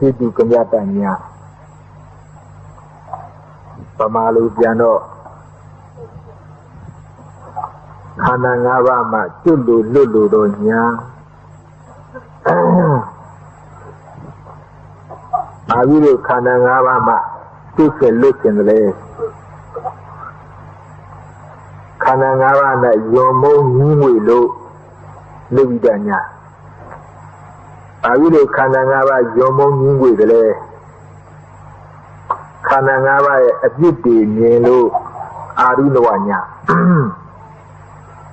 Situ kenyataannya pemalu piano khana ngaba ma chulu lulu donya abiru khana ngaba ma tuke lukin le khana ngaba na yomo nyingwe lo lebidanya abiru khana ngaba yomo nyingwe le khana ngaba ye apit de nyin lo ari lo nya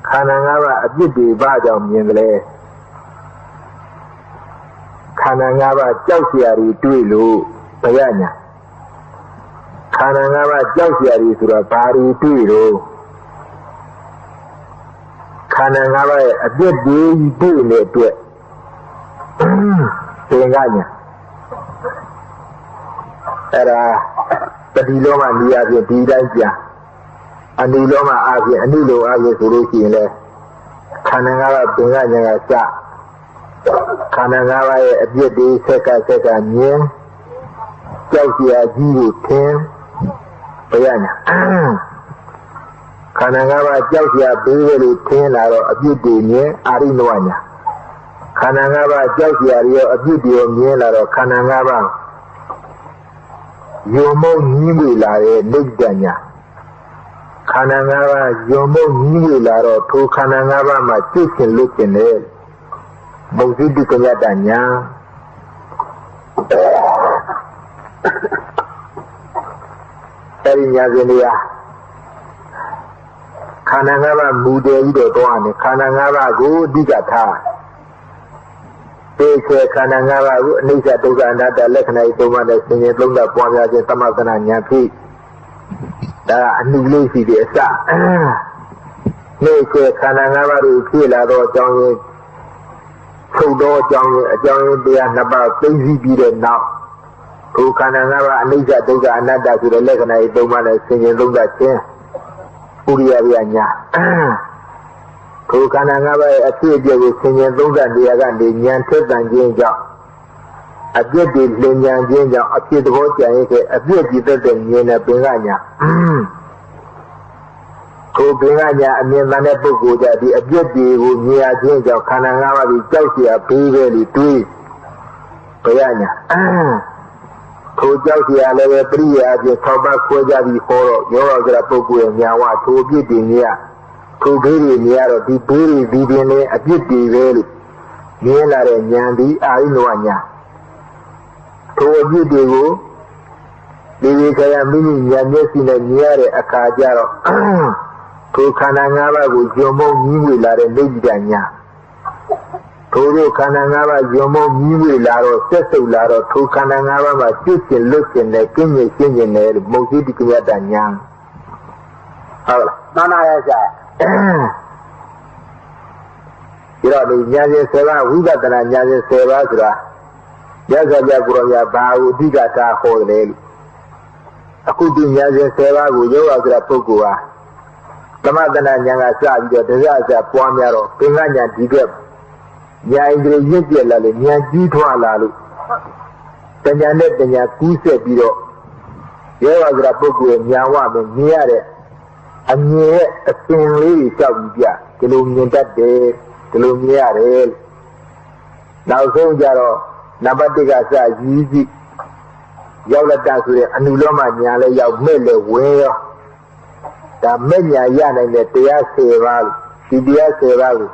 khana ngaba apit de ba jaw nyin le khana ngaba jaw sia ri twi lo baya nya khana ngaba jaw sia ri sura ba ri twi lo khana ngaba ye apit de twi le twet Tengahnya, era pediloma dia dia tidak dia, aniloma aja, anilo aja solusi le, karena ngala tengahnya ngasa, karena ngala dia di seka-sekanya, jauh dia jiru ten, bayanya, karena ngala jauh dia beli ten lalu dia dia ari nuanya. Khana ngaba jaw siariyo abidiyo nyen la ro khana ngaba yomo nyingwe la ye nigdanya khana ngaba yomo nyingwe la ro tho khana ngaba ma chukin lukin le mawjidi kenyatanya eri nyazinia khana ngaba mude ido to ane khana ngaba go digata Peke khana ngaba nisa duga anata lekhana itu mana sini longda puanya je tamasana nyati da anile si de sa Peke khana ngaba ru khila ro chong ye thau do chong dia naba thaisi bi de naw thu khana ngaba anisa duga anata si de lekhana itu mana sini longda chin uriya biya nya Thu khana ngaba a piet piet ko sinyinသုံးသတရားကနေဉာဏ်ထက်သန်ခြင်းကြောင့်အပြစ်တွေလင်ညာခြင်းကြောင့်အပြစ်သဘောကြံရတဲ့အပြစ်ကြီးသက်တဲ့ဉာဏ်နဲ့ပင်ကညာကိုပင်ကညာအမြင်သန်တဲ့ပုဂ္ဂိုလ်ကြဒီအပြစ်တွေကိုမြင်ရခြင်းကြောင့်ခန္ဓာငါးပါးကိုကြောက်เสียဘေးပဲလို့တွေးဘယ်ရညာထိုကြောက်เสียလည်းပဲပရိယာအပြစ်ထောက်ပခွဲကြပြီးဟောတော့ရောဂါကြတဲ့ပုဂ္ဂိုလ်ရဲ့ညာဝထိုအပြစ်တွေမြင်ထိုဘေးတွေမြင်ရတော့ဒီဘေးတွေဒီပင်နဲ့အပြစ်တွေပဲလို့မြင်လာတဲ့ဉာဏ်ဒီအာရိနောညာထိုအပြစ်တွေကိုဒီခရမိမိဉာဏ်မျက်စိနဲ့မြင်ရတဲ့အခါကျတော့ထိုခန္ဓာ၅ပါးကိုယုံမုံကြီးဝေလာတဲ့နေကြညာထိုတို့ခန္ဓာ၅ပါးယုံမုံကြီးဝေလာတော့ဆက်စုပ်လာတော့ထိုခန္ဓာ၅ပါးမှာပြည့်စုံလွတ်ကျင်တဲ့ကျင့်ရရှင်းကျင်တဲ့မုတ်တိကရတညာဟုတ်လားမှန်ပါရဲ့ဆရာဒီတော့ဒီဉာဏ်ရှင်7ပါးဝိပဿနာဉာဏ်ရှင်7ပါးဆိုတာရသော်ပြကိုရောမြတ်ဘာဝအဓိကထားဟောတယ်လို့အခုဒီဉာဏ်ရှင်7ပါးကိုယောဂဆိုတာပုဂ္ဂိုလ်ဟာသမထနာဉာဏ်ကစပြီးတော့တရားစပွားများတော့ပင်ကဉာဏ်ဒီကဉာဏ်ဣန္ဒြေရင့်ကျက်လာလို့ဉာဏ်ကြီးထွားလာလို့တဉာဏ်နဲ့တဉာဏ်ကူးဆက်ပြီးတော့ယောဂဆိုတာပုဂ္ဂိုလ်ဉာဏ်ဝမယ်မြင်ရတဲ့အမြင်ရဲ့အစဉ်လေးတွေကြောက်ပြီးပြဒီလိုမြင်တတ်တယ်ဒီလိုမြင်ရတယ်နောက်ဆုံးကြတော့နံပါတ်1ကစရည်ကြည့်ရောက်လက်တဆိုတဲ့အနုလောမညာလဲရောက်မဲ့လဲဝင်ရောဒါမဲ့ညာရနိုင်တဲ့တရား10ပါးဒီတရား10ပါးကို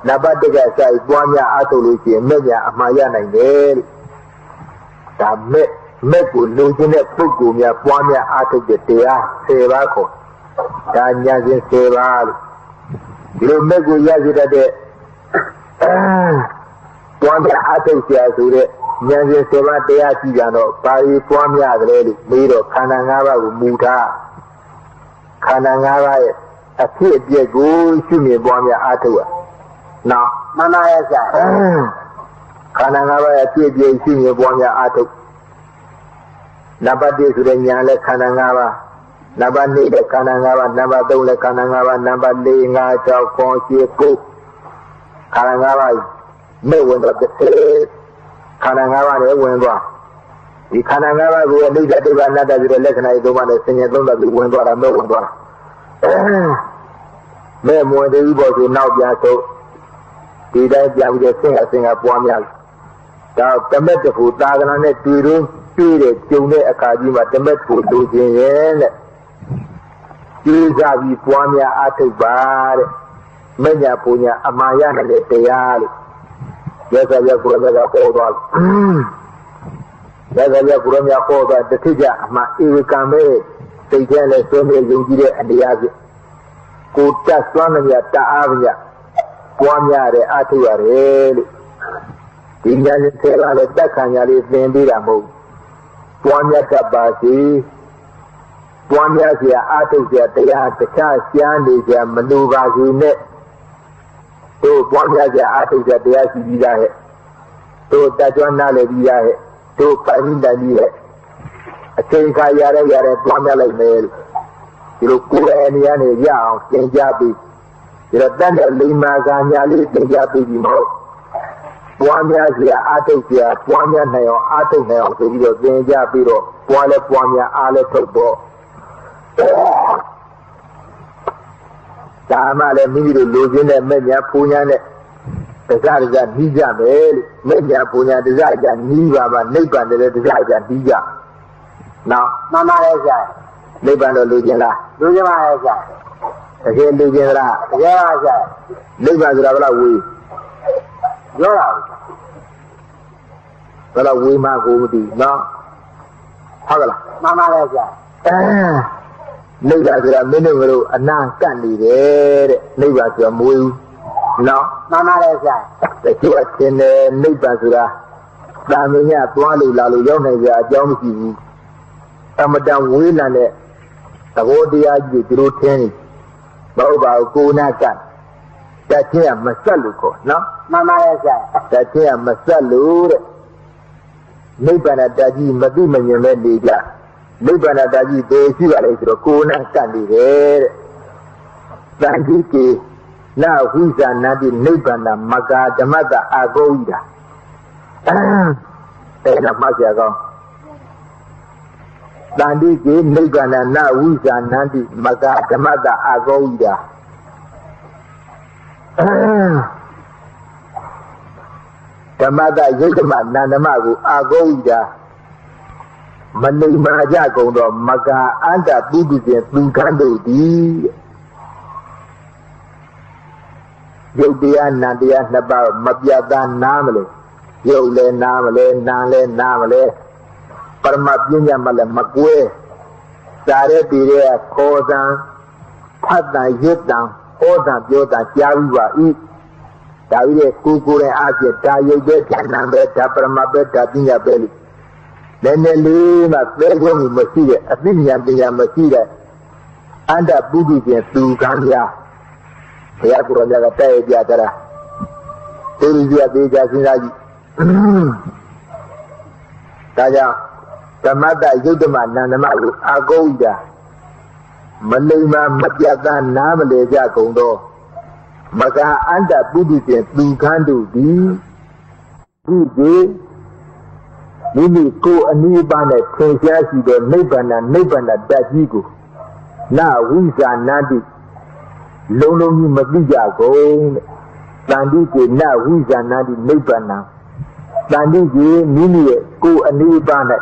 နံပါတ်1ကစပြီးပွားများအားထုတ်လို့ရှိရင်မဲ့ညာအမှားရနိုင်တယ်ဒါမဲ့ကိုလိုချင်တဲ့ပုဂ္ဂိုလ်များပွားများအားထုတ်တဲ့တရား10ပါးကိုဒါညာခြင်း7ပါးလို့ဒီလိုမဲ့ကိုရရှိတတ်တဲ့ပွားများအားထုတ်ကြဆိုတဲ့ညာခြင်း7ပါးတရားရှိကြတော့ဘာတွေပွားများကြလဲလို့မေးတော့ခန္ဓာ၅ပါးကိုမူထားခန္ဓာ၅ပါးရဲ့အဖြစ်အပျက်ကိုရှုမြင်ပွားများအားထုတ်ရနော်မှန်ပါရဲ့ဆရာခန္ဓာ၅ပါးရဲ့အဖြစ်အပျက်ရှုမြင်ပွားများအားထုတ်နံပါတ်1ဆိုတဲ့ညာလဲခန္ဓာ၅ပါးနံပါတ်2လဲခန္ဓာ၅ပါးနံပါတ်3လဲခန္ဓာ၅ပါးနံပါတ်4 5 6 9 10 9ခန္ဓာ၅ပါးမဲ့ဝင်တော့ခန္ဓာ၅ပါးနဲ့ဝင်သွား ဒီခန္ဓာ၅ပါးကိုအနိစ္စဒုက္ခအနတ္တဆိုတဲ့လက္ခဏာတွေသုံးပါးနဲ့ဆင်ញံသုံးသပ်ပြီးဝင်သွားတာမဲ့ဝင်သွားတာမဲ့မဝင်သေးဘူးပေါ့ဆိုနောက်ပြန်ဆုံးဒီတိုင်းပြန်ပြီးဆင့်အစဉ်ကပွားများဒါတမက်တခုသာသနာနဲ့တွေ့တော့တွေ့တဲ့ကျုံတဲ့အခါကြီးမှာတမက်ကိုလိုချင်ရဲ့တဲ့ကျေးဇာပြီးပွားများအားထုတ်ပါတဲ့မညာပူညာအမှားရတဲ့တရားလို့ရသဗျာကိုရမြတ်ကဟောသွားတယ်ရသဗျာကိုရမြတ်ဟောသွားတတိယအမှားဧဝကံမဲ့စိတ်ထဲနဲ့သွင်းပြီးယုံကြည်တဲ့အတရားဖြင့်ကိုတက်သွမ်းမြတ်တအားမြတ်ပွားများတဲ့အားထုတ်ရတယ်လို့ဒီညာနဲ့ဆဲလာတဲ့တက်ခံညာလေးသင်ပေးတာမဟုတ်ပွားများတတ်ပါစေပွားများเสียအားထုတ်เสียတရားတခြားရှားနေကြမလိုပါစေနဲ့တို့ပွားများเสียအားထုတ်เสียတရားရှိပြီးသားရဲ့တို့တကြွနားလည်းပြီးသားရဲ့တို့ပိုင်တန်ပြီးရဲ့အချိန်ခါရတဲ့ပွားများလိုက်မယ်လို့ဒီလိုကိုယ်အနေနဲ့ရအောင်သင်ကြားပြီးဒီတော့တန်တဲ့လိမ္မာကညာလေးသင်ကြားပြီးပြီမဟုတ်ပွားများเสียအားထုတ်เสียပွားများနိုင်အောင်အားထုတ်နိုင်အောင်ဆိုပြီးတော့သင်ကြားပြီးတော့ပွားလဲပွားများအားလဲထုတ်တော့ဒါမှလည်းမိမိတို့လူချင်းနဲ့မဲ့ညာပူညာနဲ့တရားတရားနှီးကြမယ်လို့မဲ့ညာပူညာတရားတရားနှီးပါပါနိဗ္ဗာန်လည်းတရားတရားနှီးကြနော်မှန်ပါလေဆရာနိဗ္ဗာန်တော့လူချင်းလားလူချင်းပါလေဆရာတကယ်လူချင်းလားတကယ်ပါဆရာနိဗ္ဗာန်ဆိုတာဘယ်လောက်ဝေးပြောတာဘယ်လောက်ဝေးမှကိုမသိနော်ဟုတ်ကလားမှန်ပါလေဆရာနိဗ္ဗာန်ဆိုတာမင်းတို့တို့အနာကတ်နေတယ်တဲ့နိဗ္ဗာန်ဆိုတာမွေးဘူးနော်မှန်ပါလေဆရာတချို့အချင်းနဲ့နိဗ္ဗာန်ဆိုတာတာမင်းကသွားလို့လာလို့ရောက်နိုင်ကြအကြောင်းမရှိဘူးအမတန်ဝေးလံတဲ့သဘောတရားကြီးကိုတို့ထင်းနေမဟုတ်ပါဘူးကိုနာကတ်တချင်းကမဆက်လို့ခေါ်နော်မှန်ပါလေဆရာတချင်းကမဆက်လို့တဲ့နိဗ္ဗာန်တကြီးမသိမမြင်ပဲနေကြနိဗ္ဗာန်တကြီးပေရှိပါလေဆိုတော့ကိုယ်နဲ့ကတ်နေတယ်တဲ့တန်ကြီးကေနာဝိဇာနာတိနိဗ္ဗာန်မဂ္ဂဓမ္မတအာဂောဣတာအဲ့ဒါမှတ်ကြကောင်းတန်ကြီးကေနိဗ္ဗာန်နာဝိဇာနာတိမဂ္ဂဓမ္မတအာဂောဣတာဓမ္မတယုတ်ဓမ္မနန္ဒမကိုအာဂောဣတာမလိမ္မာကြကုန်တော့မကအန္တပုဒ္ဓဇဉ်သူခန်းတို့သည်ယုတ်တရားနံတရားနှစ်ပါးမပြတ်သားနားမလဲယုတ်လည်းနားမလဲနာလည်းနားမလဲပရမပညာမလည်းမကွဲစားရတည်ရခေါ်တံဖတ်တံရွတ်တံဟောတံပြောတံကြားပြီးပါဤဒါပြီးတဲ့ကိုယ်တိုင်အားဖြင့်ဒါယုတ်တဲ့ဉာဏ်ပဲဒါပရမပဲဒါပညာပဲလို့လည်းလည်းလေးမှသဲခွင့်မရှိတဲ့အသိဉာဏ်ပညာမရှိတဲ့အန္တပုဒ္ဓဇဉ်သူကံပြဘုရားကိုယ်တော်ကတဲ့ပြကြတာဒီလိုပြသေးကြစဉ်းစားကြည့်ဒါကြောင့်ဓမ္မတယုတ်ဓမ္မနန္ဒမကိုအာဂောဣတာမလိမ္မာမပြတ်သားနားမလဲကြကုန်တော့မကအန္တပုဒ္ဓဇဉ်သူခန်းတို့သည်ဒီမိမိကိုယ်အနည်းပါးနဲ့ထင်ရှားရှိသောနိဗ္ဗာန်တတ်ကြီးကိုနာဝိဇာနာတိလုံးလုံးကြီးမသိကြကုန်တဲ့တန်တိကေနဝိဇာနာတိနိဗ္ဗာန်တန်တိကေမိမိရဲ့ကိုယ်အနည်းပါးနဲ့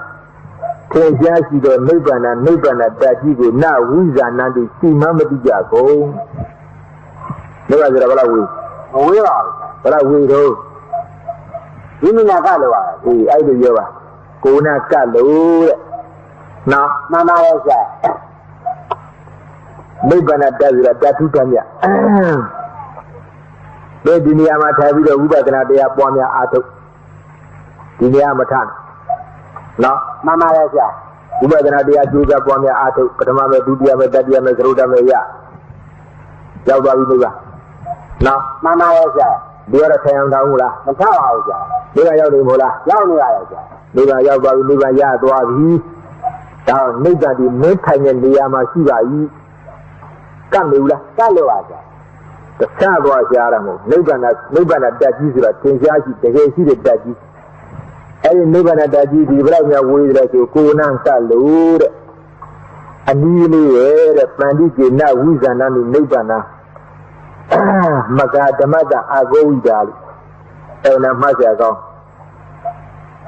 ထင်ရှားရှိသောနိဗ္ဗာန်တတ်ကြီးကိုနာဝိဇာနာတိစီမံမသိကြကုန်နိဗ္ဗာန်ဆိုတာဘယ်လောက်ဝေးမဝေးပါဘူးဘယ်လောက်ဝေးတော့ဒီမိနာကလို့ပါအေးအဲ့လိုပြောပါကိုနာကလို့တဲ့နော်မှန်ပါရဲ့ဆရာနိဗ္ဗာန်တက်ဆိုတာတထုတမြဒီနေရာမှာထားပြီးတော့ဝိပဿနာတရားပွားများအားထုတ်ဒီနေရာမထားနော်မှန်ပါရဲ့ဆရာဝိပဿနာတရားကျိုးစားပွားများအားထုတ်ပထမမဲ့ဒုတိယမဲ့တတိယမဲ့သရုတ်တမဲ့ရောက်သွားပြီလို့လားနော်မှန်ပါရဲ့ဆရာဒီကတော့ထိုင်အောင်တောင်းဘူးလားမထားပါဘူးဆရာဒီကရောက်နေမို့လားရောက်နေရတယ်ဆရာနိဗ္ဗာန်ရောက်သွားပြီနိဗ္ဗာန်ရသွားပြီဒါနိဗ္ဗာန်ဒီမင်းထိုင်တဲ့နေရာမှာရှိပါ၏ကတ်နေဘူးလားကတ်လို့ပါဆရာတခြားသွားရှားရမို့နိဗ္ဗာန်တက်ကြီးဆိုတာသင်ရှားရှိတကယ်ရှိတဲ့တက်ကြီး Any Nibana Daji, the Brahma way like you Kunan Salud, and nearly Pandiki now Wizan and Nibana Magadamada Agoidal, and a Mazago.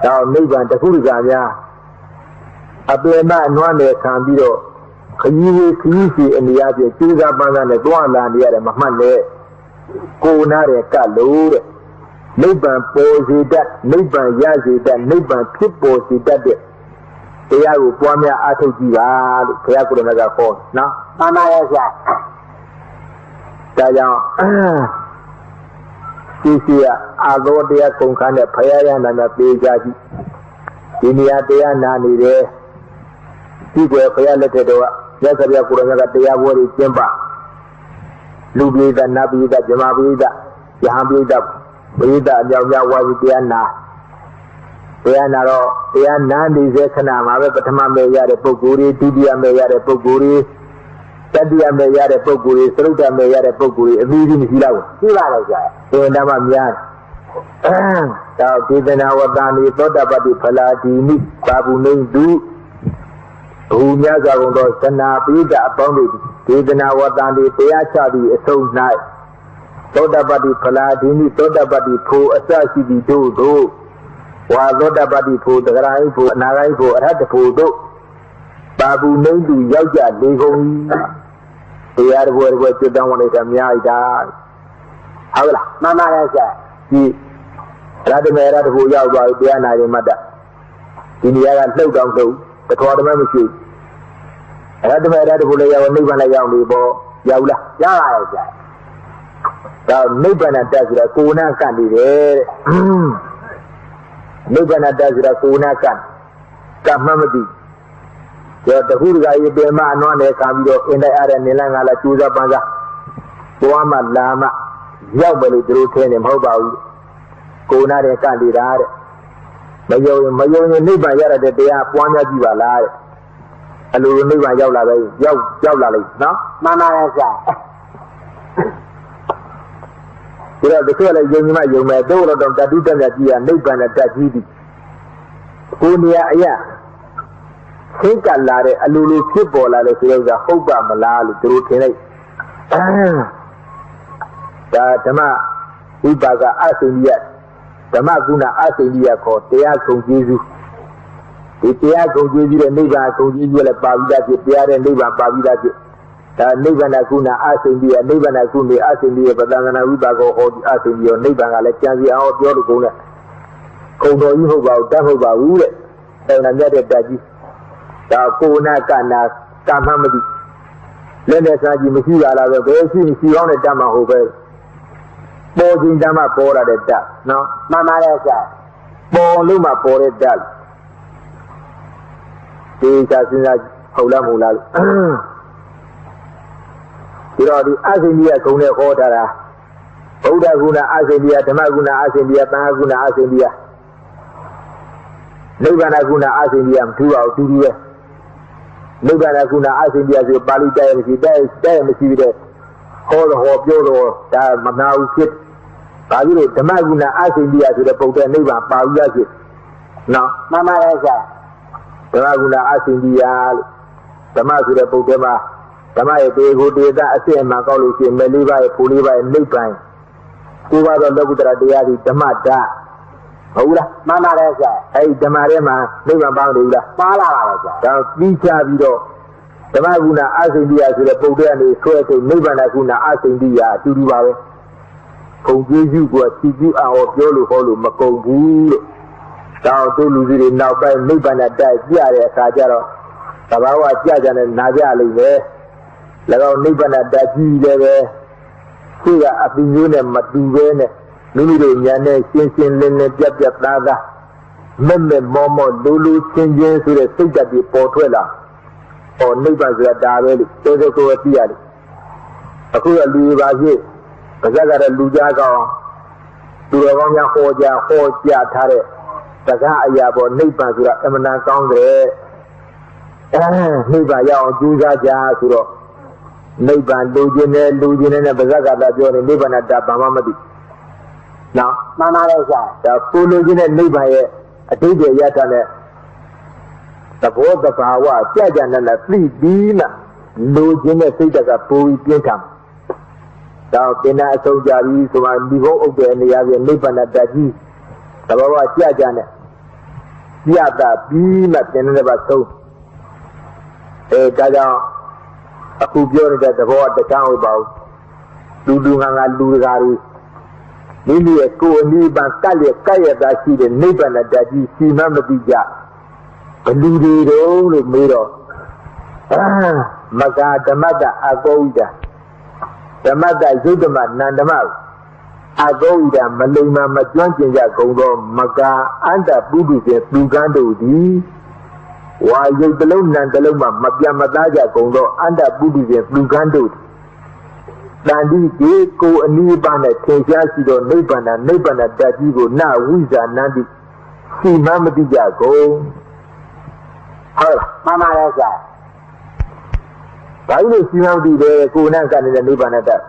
Now, Niban the Hurganya, a Bema and one day can be easy in the Abbey, choose up on the Duana and the other Mahane, Kunare Kalud. Niban pose that, Niban Yazi that, Niban Pipo that. They are Upamia Atogia, Kayakunaga phone. Now, Mama is that. Sisia, Agodia Kunkana, Payan and a Bejaji. Inia dea Nani there. People Payaletedo, Yasaria Kuranaga, they are worried Jemba. Lubi the Nabi, the Jamabi, the Yahambi, the Vida Yawaviana. They are narrow, they are Nandi Zekanama, Patama Mayare Poguri, Tidia Mayare Poguri, Tadia Mayare Poguri, Sruta Mayare Poguri, reading Hilaw, Hilaja, Namamian. Now, given our Dani, Todabadi Paladini, Babu Ndu, Unyaga, Sana, Pida, Abounded, given our Dani, Peachadi, so nice. Todabadi Paladini, Todabadi Po, Asasi do, while Todabadi Po, the Raipo, Naraipo, Ratapo do, Babu Ndu, Yaja, Lego, they are where you don't want it, Amia. However, Mama has that. Radamera who Yawa, Diana, Mother. In the air and slow down to the Todamama shoe. Radamera who lay on Nivan Yambo, Yaula, Yaja. Nibana does the Kuna candidate. Nibana does the Kuna can. Kamamadi. The Hurga Bema non a cambio in the area Nilanga la Chuza Banza. Guama Lama, Yabali drew 10 and Hobau. Kuna de candidate. Mayo Niba Yara de Dea, Pwana Diva Lai. And we will Niba Yawla, no? Mama has that. The color you may do of the Dita Nadia, Niban at Tajidi. Unia, yeah. Think a lare, a lulu football, a little Hoba Malali, through Tene. Tama, Ubaga asking yet. Tamaguna asking yet, for Teaco Jesus. The Teaco Jesus and Niba, who give you a Pavida, the other Niba Pavida. Nibanakuna asking the Nibanakuni asking the Badana Ubago or asking your neighbor, Alexandria out your Guna. Kono Yuba, Dahoba, Ule, and another Daji. Kuna Kana, Kamamadi. Lenasaji Mishia, I will see on a Dama over. Boarding Dama for at that. No, Mama Rasa. Bon Luma for it that. These are Holamula. You know, the Asindia Kone Hodara, Odaguna Asindia, Tamaguna Asindia, Panguna Asindia, Nibanaguna Asindia, 2 out 2 years. Nibanaguna Asindia, the Balita, and she dies, and she did all the whole Yodo, Manau Kit, Balu, Tamaguna Asindia to the Pota Niba, Pawaki. No, Mama Rasa, Tamaguna Asindia, Tamasu the Potema. Tamai who did that same Macology, Meliva, Puliva, and Nipine. Who was a Logudra Diadi, Tamata. Ola, Mama Reza, hey, Tamarema, Niva Boundula, Mala, Vicha Vido, Tamaguna Asindia to the Podan is sweat, Nivanaguna Asindia, to do our Kong Jesu, what you our Yolo Holo, Makongu. Down to lose it now by Nibana died, Yara Sajaro, Tabawa Jajan and Najali there. Lao Nibana Daji there, Suga Abinune Matuvene, Lulu Yane, Shin Lene, Jab Nada, Meme Momo, Lulu, changing to the Sita di Portuela, or Nibas Daveli, Toto Tiari. Akura Luvaji, Kazaga Lujaga, Duravanya Hoja Tare, Tagaya, or Nibas Emana Kongre, Nibaya, Juza Jasuro. Niban, Lujin, and Bazaga, and Niban at Mamadi. Now, Mama, the full Lujin and Niba, a day yet the board of our Jajan and a 3D no genius that a poor income. Now, Pena so Jari, so I'm below of the Nipan at Daji, the Baba Jajan. Yada, be not never so. A Dada, a Kubio that the board the town about. Ludunga Lugari. Lily a co and Niban Talia Kaya that she the Nipan at Daji, see Mamadija. A Ludo Miro. Maga the mother Agoida. The mother Zudama Nandamal. Agoida Malima Majanja Gondo Maga and the Buddhist Lugando di. While you below Nandaloma Mabia Madaja Gondo and the Buddhist Lugando. Nandi Geko and Nibana Tenjasido Nibana Dajigo now Wiza Nandi. See Mamadija go. Mama Raza. Why do you now be there? Go now, can in the Nibanata.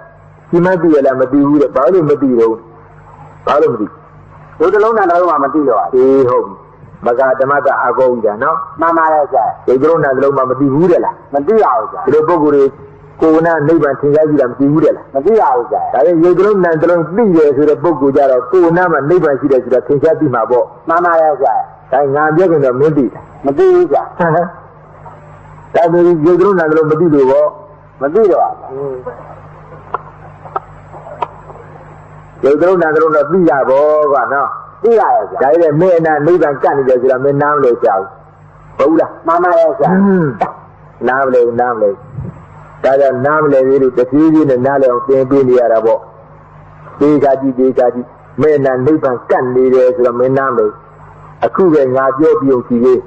He might be a Lamadu, the Paolo Madiro. Paolo Madi. Go alone and Mamadilo. Eh, home. Magadamata Agoida, no? Mama Raza. They grown and Loma Madila. Madia. The Bogore, go now, Niban Tingazilam, Tidela. Madia. I you grown and long 3 years with a Boguja, go now and Niban Sidas, the Tingazi Mabo. Mama Raza. I'm getting a Mudi. Madia. That means you don't have a Maduro. You don't have a Villa Bova, Villa. I may not live and candidates that may now lay out. Ola, Mama, Namle. That are Namle, the Fusion and Nale of Paying Arabo. Degaji, men and live and candidates that may now lay. A coup and not your beauty.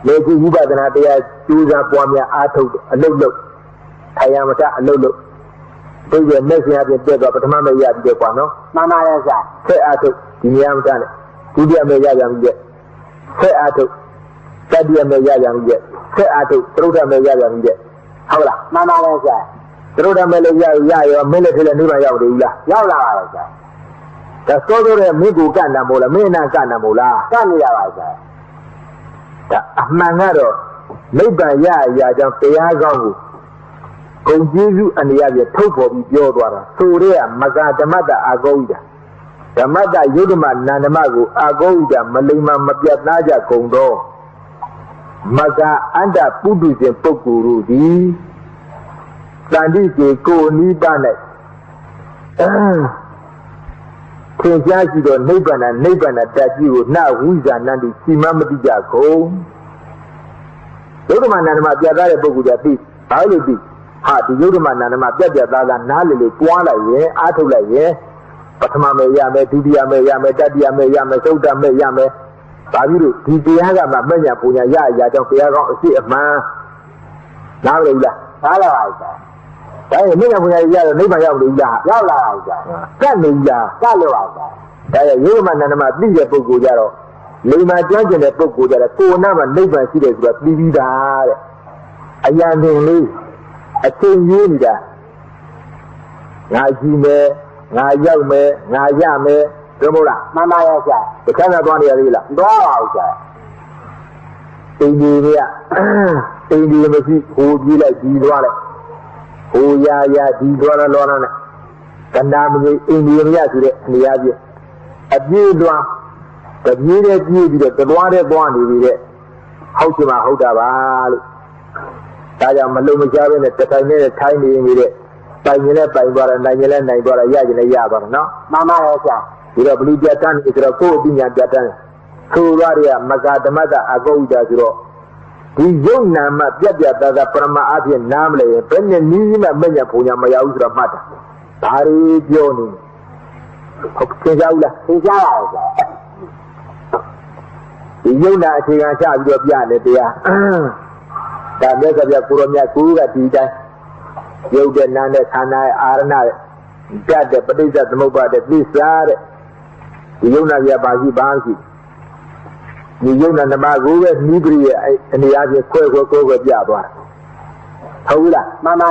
Maybe you got an idea, choose up one year out of a look. I am a look. They were messing up your dead up at Mamma Yabano. Mamma Raza, say out of Yamdan, Julia Mayam yet. Say out of Sadia Mayam yet. Say out of Troda Mayam yet. Hola, Mamma Raza. Troda Mayaya, military and Nivaya, Yala. The story of Migu Ganamola, Mena Ganamola, Gania. Mangaro, Liba Yajan Peyago, Conjizu and the other Topo with Yodwara, Suria, Maga, the mother Agoida. The mother Yuduman Nanamago, Agoida, Malima Mabianaja Kondo, Maga, Anda Pudus and Pokuru, the Sandiki Ko Nibanet. Tenjasido Nibana that you would now Wiza Nandi Simamadija go. Yoduman and Mabiada Boguja beat, I will be. Ha, the Yoduman and Mabiada Nali, Puala, Atula, Patama Yame, Tidia Mayame, Dadia Mayame, Soda Mayame, Babiru, Tidiaga, Mamaya, Punya, Yajan Piago, see a man. Now, Hala. I mean, when I yell, never Yala, Candia, Calora. I human and my bigger Bogujaro. Lay my judge in a Bogujara, so never never see this, but leave that. I am in me. I say you that. Najime, Nayame, Nayame, Romora, Mama Yasa, the Canaboni Arilla, go out. India, who would be like these. Oh, yeah, Dora Lorana. Canam India to the Niabi. A Bidwa, the Bidwa, the water bond with it. Houtima Hoda. I am a Lumajavan at the tiny with it. By Nila, by Bora, Nila, Nibora, Yagina Yabar, no? Mama, you have believed your tongue is a full thing at that time. So, Raria, Magadamada, Agoda, Zero. The young Nama, Yabia, Prama Adian Namle, Penny Nima, Menya Punya, my house of Mata. Pari Joni. Kinjaula, the Yuna, Tigan, Yabia, that Mesa Puromia Kura, Tita, Yoga Nana, Kana, Arana, Gad, the Padisa, the Moba, the Blizzard, the Yuna Yabazi Banki. The young and the Magu Nibri and the other Quago Jabba. Hola, Mama,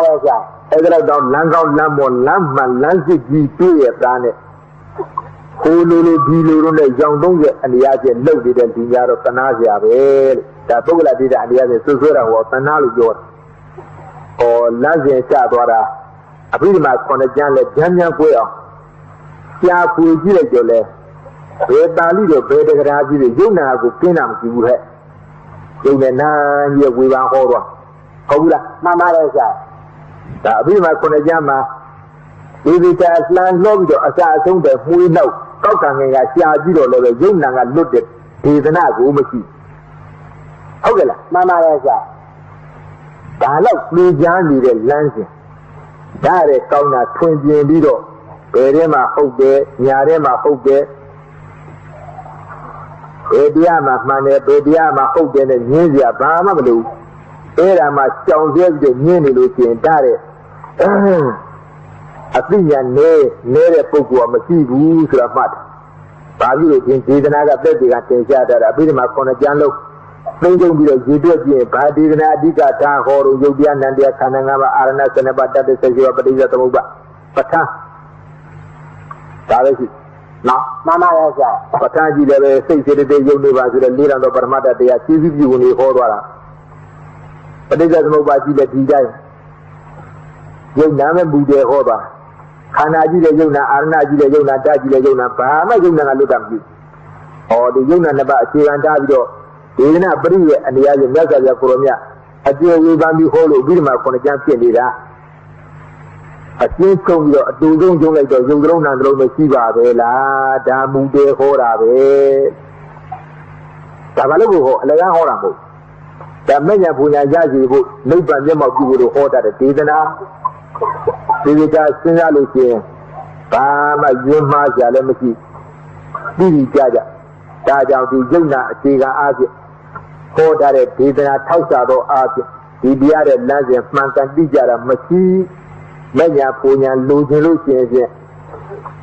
Ezra down Langon Lamon Lamman Lancy GP planet. Hulu Dilu, young don't get and the agent looked at the Yaro Tanazia, that Bogla did and the other Susura was Tanalo or Lazia Sabora. I pretty much on a Janle Janya Guel. Sia Pujile, Red Balido, Better Razi, Yuna, Pinam, you had. You may 9 years we were horror. Hola, Mamma, that we might on a Jama. If it has land logged as I assume that we know, talking at Yajiro, Yuna, and looked at Tizana, Umaki. Hola, Mamma, I love Blue Johnny, the Lansing. That is called a 20 little. Berema Hoge, Yarema Hoge, Ediama Mane, Bediama Hoge, and Nizia Bama Blue. Era must sound the Nini looking that is. A thing and near a book or Masibu to a mat. Babu in Tizanaga Betty and Tensha, a bit of Maconajano. Thinking with a Jidu, Padi and Adika, Horo, Yubian, and their Kananga, Arana, and about that is a Muba. But no, Mamma, Pataji, they were saying that they universe with a leader of Parmata, they are choosing you in the Horror. But they just know about you that he died. You never moved their Horror. Hanaji, the Yuna, Arnaji, the Yuna, Daji, the Yuna, Pama, Yuna, look at you. Or the Yuna about Chiran Davido, they did not bring it and the other Nazaria Coromia. I do you want me whole of Vilma for the champion leader. A thing from your doing like the Yungron and Romesiva, Vela, Damu de Horave Tavalo, Lega Horamo. The Menya Punayaji would make by them of you would order the Tidana. Divita Sinaluki, Pama Yuma Jalemaki, Didi Jaja, Taja the Yuna, Tiga Aji, order the Tidana Tausado Aji, Ibiada Lazia, Mankan Dijara, Maki. Menya Punya Lucian,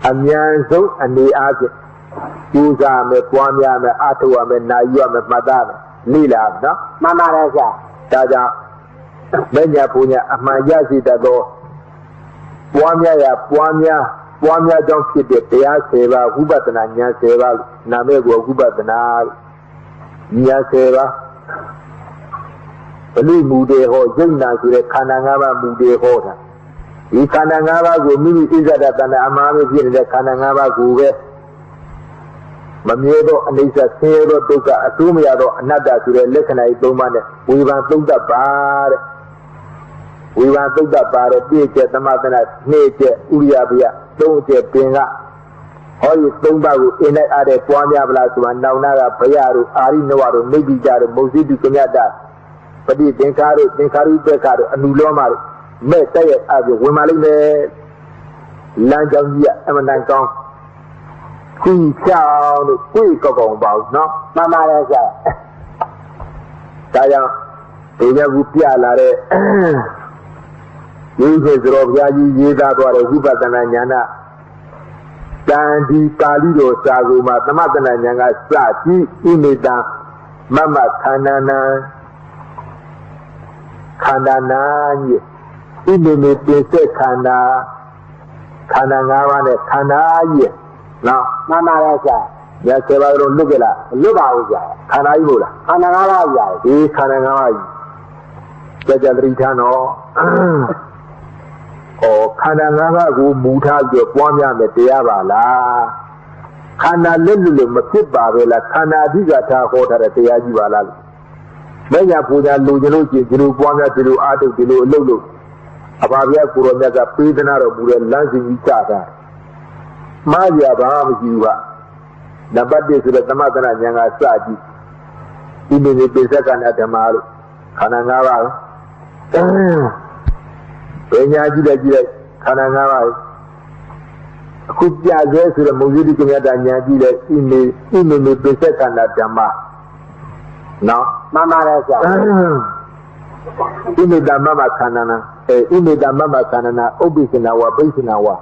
Amianzo and the Argent. Uza me Puamia me Atua me Nayua me Madame, Lila, no? Mamma Raja, Taja, Menya Punya, Amayazi Dado, Puamia don't keep it, they are Seva, Hubatana, Seva, Namego, Hubatana, Nia Seva. Lu Mude Ho, Juna to the Kanangava Mude Hota. I Kanangava go mini is that an Amami in the Kanangava go west. Mamiedo and Lisa Sero Duka, Atumiado, another to the Lekanai Domane. We want to the bar. We want to the bar, teacher, the Matana, nature, Uriabia, don't get Pinga. All you Tumba in that other Puamia Blasu and Nauna, Payaru, Arinoaro, maybe Jar, Mosidu Kunyada. But the Denkaru, Bekaro, and Nulomar. May say it as a woman, Lanjavia, Emanankan. Queen Chow, quick about, no? Mamma, Taya, Ella Vupia Lare, uses Robiaji, Yeda, or a Hubatanana, Sandy, Kalido, Saguma, Namatananga, Sati, Imeda, Mama, Kanana, Inne Pese Kanangawane, Kanaye. Now, Mamma, yes, I don't look at that. Look out, Kanayula, Kananaya, Kanangai. Judge Ritano. Oh, Kananga, who Muta, your Puamia, Meteavala. Kana Lulu, Matiba, Kana Digata, Hota, Teajivala. Menya Puja, Lulu, Puamia, Tilu, Atu, Tilu, Lulu. Abavia Kuronaga, prisoner of Buddha, Lansing each other. Maria Baham Jiva. Nabadi to the Tamatana Yanga Sadi. Even if the second at the Maru. Kanangara. Penyaji, Kanangara. Kupia gets to the Muziki Yaji in the second at the Mar. No, Mamma, Ime da Mama Kanana, Ime da Mama Kanana, Obisinawa, Bisinawa,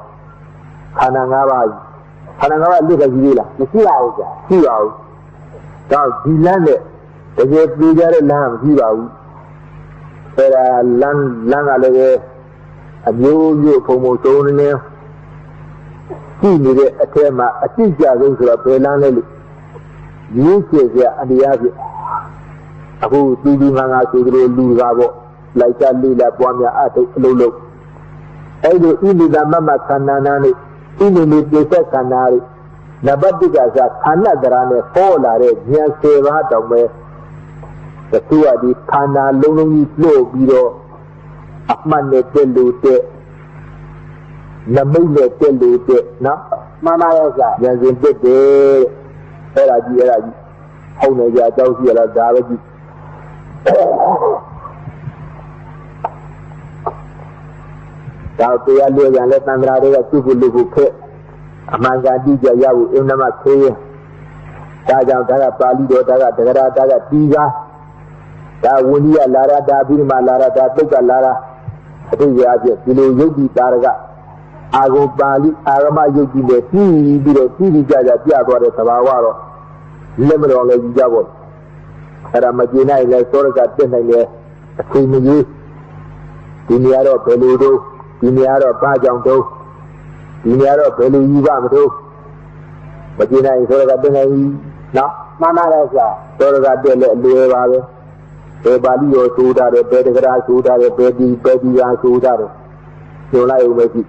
Kanangara, look at Villa, the 2 hours, 2 hours. Now, Dilane, the great leader, Lam, 2 hours. There are Lang, a new promotion, ရှိနေတဲ့အထက်မှာအတိအကျဆုံးဆိုတော့ဘယ်လမ်းလဲလို့ရင်းချစရာအနေအချင်းအခုသူဒီမှာငါဆိုကြလို့လူကားပေါ့လိုက်ကြလေးလာပွားများအထုပ်အလုံးလုံးအဲ့ဒီဣမိသမမခန္ဓာနာနဲ့ဣမိမိပြည့်စက်ခန္ဓာတွေနဘတိကစားခန္ဓာတရားနဲ့ပေါ်လာတဲ့ဉာဏ်10ပါးတောင်ပဲသူကဒီခန္ဓာလုံးလုံးကြီးလှုပ်ပြီးတော့အမှန်နဲ့တက်လို့တဲ့နမိတ်နဲ့တက်လို့တဲ့နော်မှန်ပါရဲ့ကြာဉာဏ်စဉ်တက်တယ်အဲ့ဒါကြီးဟုတ်နေကြအကြောင်းရှိရလားဒါပဲကြည့်ဒါတရားလေးရလဲတန်ត្រာတွေကသူ့ကိုလူကိုဖက်အမှန်ကန်တိကျရဖို့အင်းနမခေးဒါကြောင့်ဒါကပါဠိတော်ဒါကဒဂရဒါကတီးကားဒါဝိနည်းလာရတာပြီးမှလာရတာတုတ်ကလာရအတိအကျဒီလိုယုတ်တိတာရကအာဂုပါဠိအာရမယုတ်တိနဲ့ပြီးတော့ပြီးကြကြပြသွားတဲ့သဘာဝတော့လက်မတော်လည်းကြည့်ကြပေါ့အဲ့ဒါမကျေနိုင်လဲသောရကတက်နိုင်တယ်အချိန်မကြီးဒီနေရာတော့ဘယ်လိုတော့ဒီနေရာတော့ဘာကြောင့်တော့ဒီနေရာတော့ဘယ်လိုယူပါမလို့မကျေနိုင်သောရကတက်နိုင်နော်မှန်ပါလားဆရာသောရကတက်လည်းအလွယ်ပါပဲဘယ်ပါဠိရောဆိုတာတယ်ဘယ်တက္ကရာဆိုတာတယ်ဘယ်ဒီရာဆိုတာတယ်ပြောလိုက်ဦးမယ်ကြည့်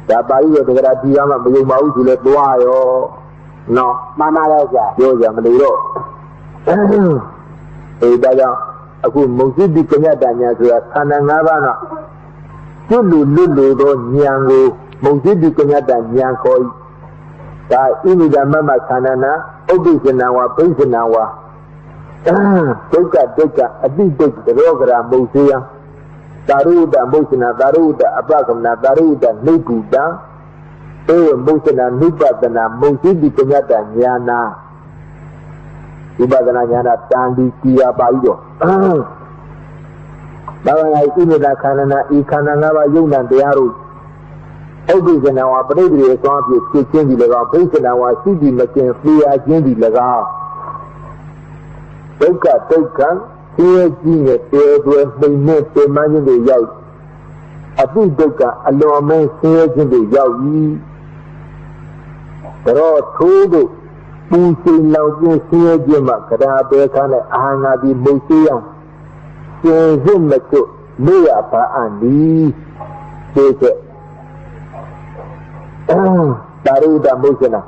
ဒါပါဠိရောတက္ကရာဒီကမှမယုံပါဘူးဆိုလဲတွားရောနော်မှန်ပါလားဆရာပြောကြမလို့တော့ဒါကြောင့်အခုမုံစိတိကညတညာဆိုတာခန္ဓာ၅ပါးကကျွတ်လူသောဉာဏ်ကိုမုံစိတိကညတဉာဏ်ခေါ်၏ဒါဣမိဒမမခန္ဓာနာဥပ္ပိစနဝါဘိစနဝါဒုက္ခအတိဒုက္ခရောဂရာမုံစေယသာရုဒ္ဓမုစ္ဆနာသာရုဒ္ဓအပကမနာသာရုဒ္ဓနိဗ္ဗုတံဧဝမုစ္ဆနာနိပတနာမုံစိတိကညတဉာဏဝိပဿနာဉာဏတန်ဒီကြည်ရပါပြီတော့ဒါကလည်းဣမိဒခန္ဓာနာဤခန္ဓာ၅ပါးယုံနာတရားတို့ဥပ္ပိစနဝါပရိသေရေသွားပြည့်ဖြစ်ခြင်းဒီ၎င်းဘိစနဝါစိတိမကျင်ပြရခြင်းဒီ၎င်းဒုက္ခသိကြီးနဲ့တဲတွဲနှိမ်နဲ့ပြမခြင်းတွေရောက်အတိဒုက္ခအလွန်မဲဆင်းရဲခြင်းတွေရောက်၏တော့ထိုးတို့ပူစိန်လောင်ခြင်းဆင်းရဲခြင်းမှာကရာဘေခါနဲ့အာငါပြီးမုတ်စေးအောင်ကျင်စစ်မကျွတ်မေ့ရပါအန်ဒီဒီချက်သာရုဒ္ဓမုစ္ဆနာ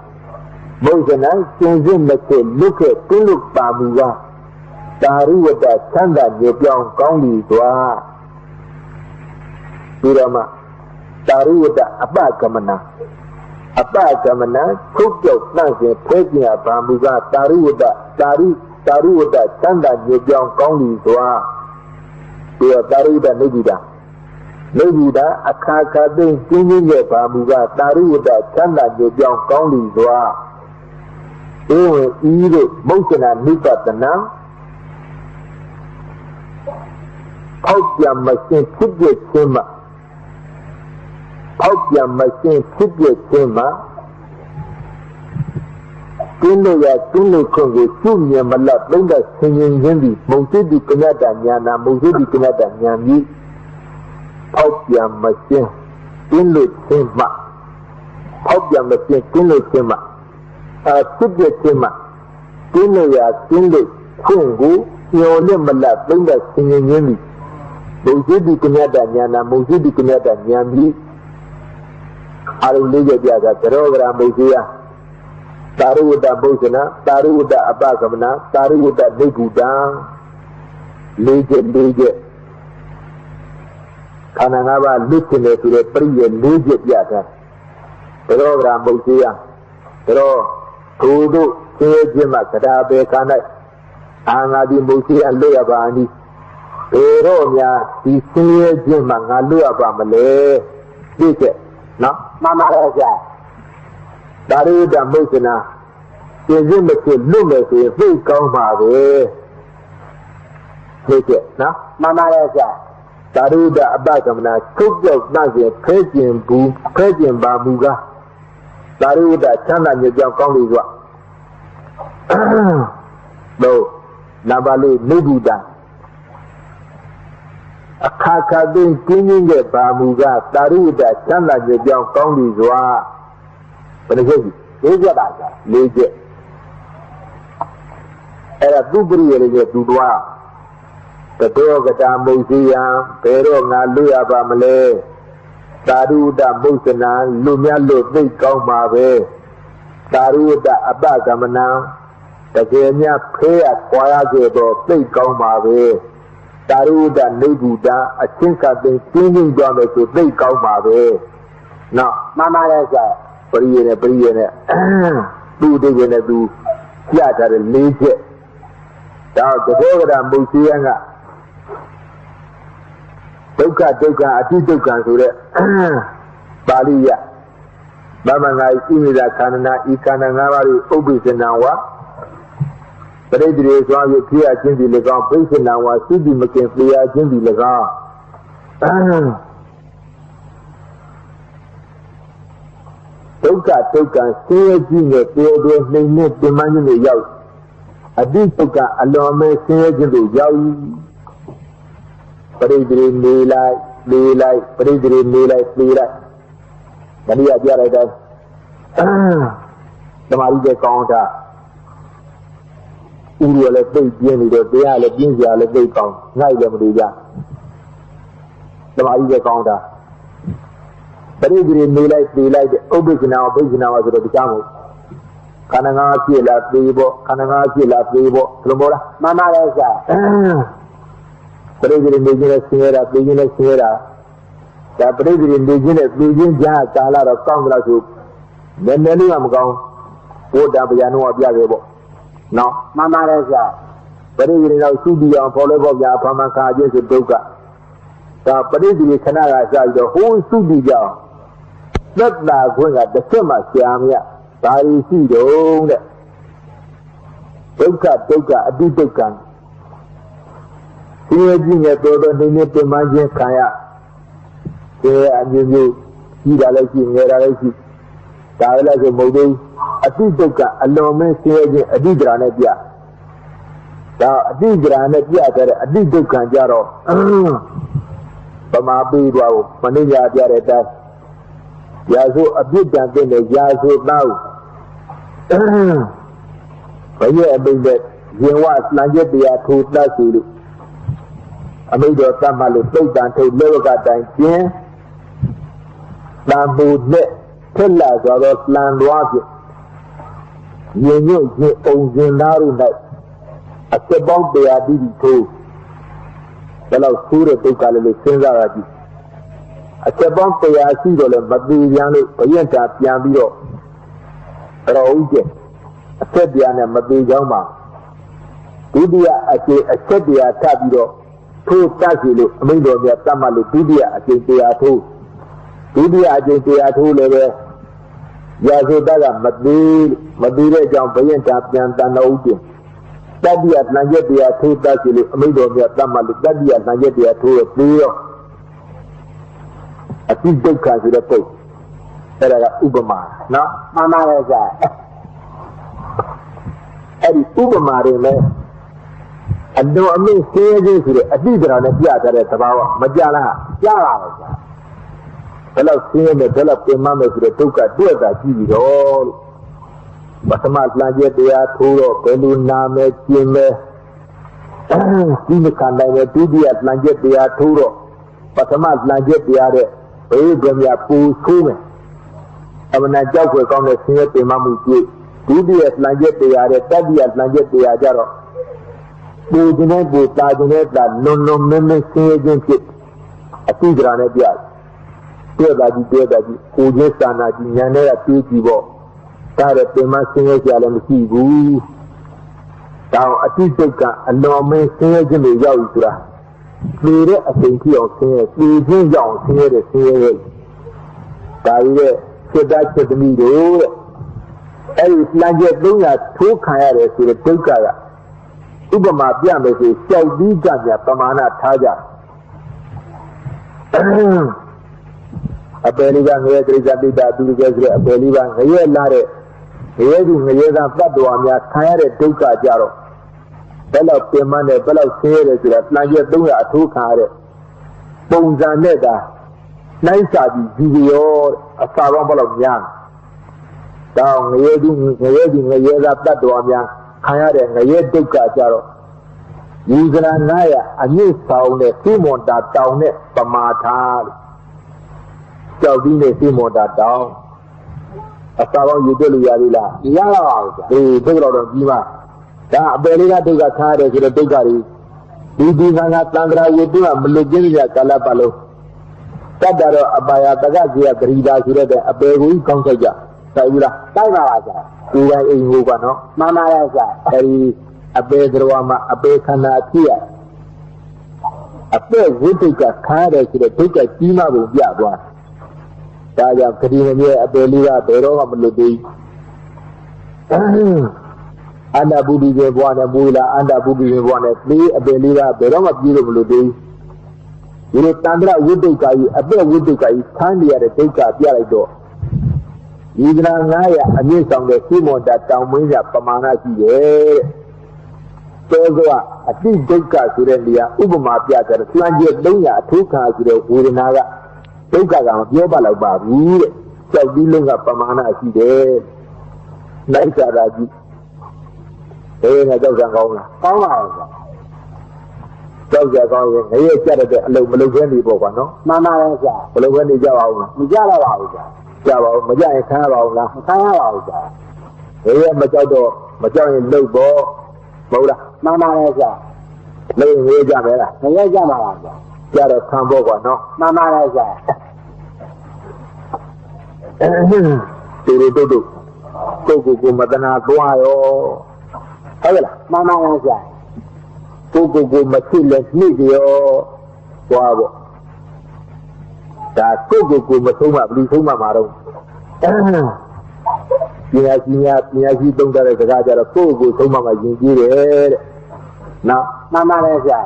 ကျင်စစ်မကျွတ်လွတ်ခဲ့တွန်းလွတ်ပါမူကားသာရုဝတ္တသန္တာမြေပြောင်းကောင်းပြီသွားပြီးတော့မှသာရုဝတ္တအပကမနာထုတ်ပြောက်နှံ့စဉ်ဖဲကျင်ပါမူကားသာရုဝတ္တသန္တာမြေပြောင်းကောင်းပြီသွားပြီးတော့သာရုဝတ္တနိဗ္ဗုဒ္ဓအခါခါသိကျင်းရဲ့ပါမူကားသာရုဝတ္တသန္တာမြေပြောင်းကောင်းပြီသွားဧဝံဤတို့မုစ္ဆနာနိပတနာဖောက်ပြန်မရှင်းဖြစ်ပြခြင်းမှာကင်းလို့ရကင်းလို့ခွင့်ကိုသူ့မြင်မလတ်သုံးသက်ဆင်ခြင်ခြင်းသည်မုံစိတိကညတညာနာမုံစိတိကညတညာမီဖောက်ပြန်မရှင်းကင်းလို့ခြင်းမှာဖြစ်ပြခြင်းမှာကင်းလို့ရကင်းလို့ခွင့်ကိုညော်လက်မလတ်သုံးသက်ဆင်ခြင်ခြင်းသည်မုံစိတိကညတညာနာမုံစိတိကညတညာမီအာရုံလေးပြတာသရောဂရာမုတ်စေယသာရုဝတ္တမုစ္ဆနာသာရုဝတ္တအပကမနာသာရုဝတ္တနိဗ္ဗုတံလေးချက်ခန္ဓာ၅ပါးလွတ်ခြင်းနဲ့ဆိုတဲ့ပရိယေ၄ချက်ပြတာသရောဂရာမုတ်စေယသရောထိုတို့သိခြင်းမှာကတာပေခန္ဓာအာငါဒီမုတ်စေယလွတ်ရပါaniဘယ်တော့များဒီသိခြင်းမှာငါလွတ်ရပါမလဲသိချက်နော်မှန်ပါရဲ့ဆရာသာရုဒ္ဓမုစ္ဆနာကျင့်စစ်မဖြစ်လွတ်မယ်ဆိုရင်သိကောင်းပါပဲသိချက်နော်မှန်ပါရဲ့ဆရာသာရုဒ္ဓအပကမနာထုတ်ပြောက်နှံ့စဉ်ဖဲကျင်ပါမူကားသာရုဒ္ဓချမ်းသာမြေကြောင်းကောင်းပြီကွာတော့နာပါလိနိဗ္ဗုတံအခါသိကျင်းရဲ့ပါမူကသာရုဒ္ဓချမ်းသာမြေကြောင်းကောင်းပြီစွာ bene così, legge basta, legge. Era tu prima che tu tua, che tu che da musia, però nga lui abamle, taruda musana, lumiallo dei comave, taruda abagamana, che mia prea quaia dei comave, taruda nebuda, a cinca dei tini giorni su dei comave. No, mamma resa, prima, tu devi tu, chiata del legge. Ciao, che tu da musia, Dukkha ati dukkha sure Baliya Bamangai imida kanana ikana ngawari ubisanawa Paridri swami kriya chindi legang bisanawa siddhi makin kriya chindi legang Dukkha siya jine teodwe nene timani yaw Adi dukkha alome siya jindu yaw Paridri nilai, paridri nilai. Jadi ajar ada. Temari je kaum dah. Uru le bay bien ni dia le bien dia le bay kaum. Ngai le mudi ja. Temari je kaum dah. Paridri nilai, obisna sudah dicamu. Kananga sila pribo. Kelompok mana rasa? Paridri Nijina Sera, the Paridri Nijin Jah Kala of Congress, then many am gone, what Dabiano of Yagabo. No, Mamma Reza, Paridri now Subi on Pologa, Pamaka, Jesse Doka. The Paridri Canara said the whole Subi Jar. Not like when at the summer, Siamia, Pari Sido, Doka, a Dukan. Siya jine todo nene pemanje kaya. Siya anjungu ida lagi ngera lagi. Taala ke modu ati dukkha alome siya jine adidra ne dia. Ta adidra ne dia kare adi dukkha jaro. Pamabi dwao maniya dia reta. Yaso abidda ne yaso nau. Baye abinde jinwa lanje dia thutla sulu. Amido Tamalu, Sultan to Loga Dankin, Lambu Net, Tella, or Land Rocket. You know, you own Zinaru Net. A sebon they are did too. The love Sura to Kalili Senzarati. A sebon they are Sidol, but the Yanu, Oyenta, Piambio. Roge, a Sebiana, Madijama. Udia, a Sebia Tabio. Two Tazilu, Mindo, Tamalu, Dudia, Agentia2. Dudia, Agentia2 level. Yazodala, Madire, John Payenta, Piantana Udim. Tadia, Najetia, two Tazilu, Mindo, Tamalu, Tadia, Najetia, two, Prio. A few big country that took. Era Ubama. No, Mamma is that. Eddie Ubama, and no, I mean, say a leader on a theatre at Tabawa, Majala, Yara. Fellow seeing the developed mammas with a took at theatre, TV all. But some Atlantic, they are two, Peluna, Jimmy, Timikanda, Didi Atlantic, they are two, but some Atlantic, they are a pool school. I mean, I joke with on the senior Mamu, Didi Atlantic, they are a Taddy Atlantic, they are Jaro. Bujine, Butajine, that no memory against it. A figure on a yard. Dear Daddy, Ujestana, Yanera, Pivo, Tara, Pema, Singer, Yalam, Sibu. Now, a teacher, and no man singers in the Yausra. Clear a thank you of singers, please, young singer, Tari, said that to me, Every Langet Lunga, two kayas with a Tukara. Ubama Biames is so big Pamana Taja. A Belivan, here is a bit of a Belivan, here, Lare, here is a Paduamia, Kayare Tuka Jaro. Bello Pemane, Bello Series, Langet Lunga, two kare. Bonzaneda, Nice Givio, a Sarambal of Yan. Down the that one, higher than a duka jaro. Using Naya, a new sound, a Simon that down it, Pamata. So be a Simon that down. A salon you do Yarila. Yeah, the big lot of Giva. That Belina Duga Tare to the Dugari. Dudina Tandra, you do a Muluginia Calapalo. Tadaro Abaya Tagazia, Grida, a baby consaja. Saila, Taimaza, who are in Hubano, Mama, a bedroama, a becana tia. A pair would take a card to the take a Tima with Yagua. Taya Kadina, a Belia, Beroma Ludi. Anda Budi one a Bula, Anda Budi one a three, a Belia, Beroma Ludi. You Tandra would take a bear would take a candy at a take a Pialido. Even Naya, a new song the Simon that down with a Pamana. Togoa, a big Duka Surendia, Ubama Piazza, Slangia Dunya, two cars with Naga, Duka, Yobala Babu, so Bilunga Pamana, she did. Naika Raji. Hey, I don't know. Oh, those are going, hey, Maluvendi Bovano, Mama, Maluvendi Java, Mijala, Java, Majai Kara, hey, Majado, Majai Lobo. Mama Raja. Laying Rajamera. Rajamara. Jara Kamboga, no? Mama Raja. Dudu. Kuku Madana Guayo. Havela. Mama Raja. Kuku Matilda Smithio. Guavo. That Kuku Matuma, Lituma Maro. Piaji don't get a Raja of Kuku, Toma, you now, Mama Raja.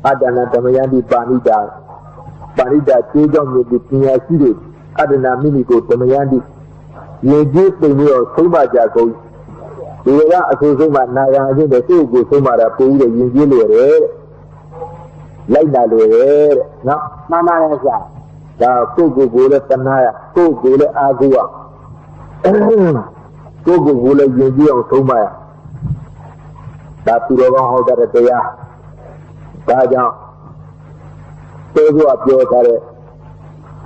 Adana Tamayandi Banida, Children with the Piaji, Adana Miniko Tamayandi. You give the meal, Soma Jaco. You are a Soma Naya, the Kuku, Somara, Pui, you like that, no, Mama Raja. The Kuku Gula Tanaya, Kuku Gula Agua. Kuku Gula Yuji on Somaya. That Pura Hoda Tea. Taja. Togo up your carrot.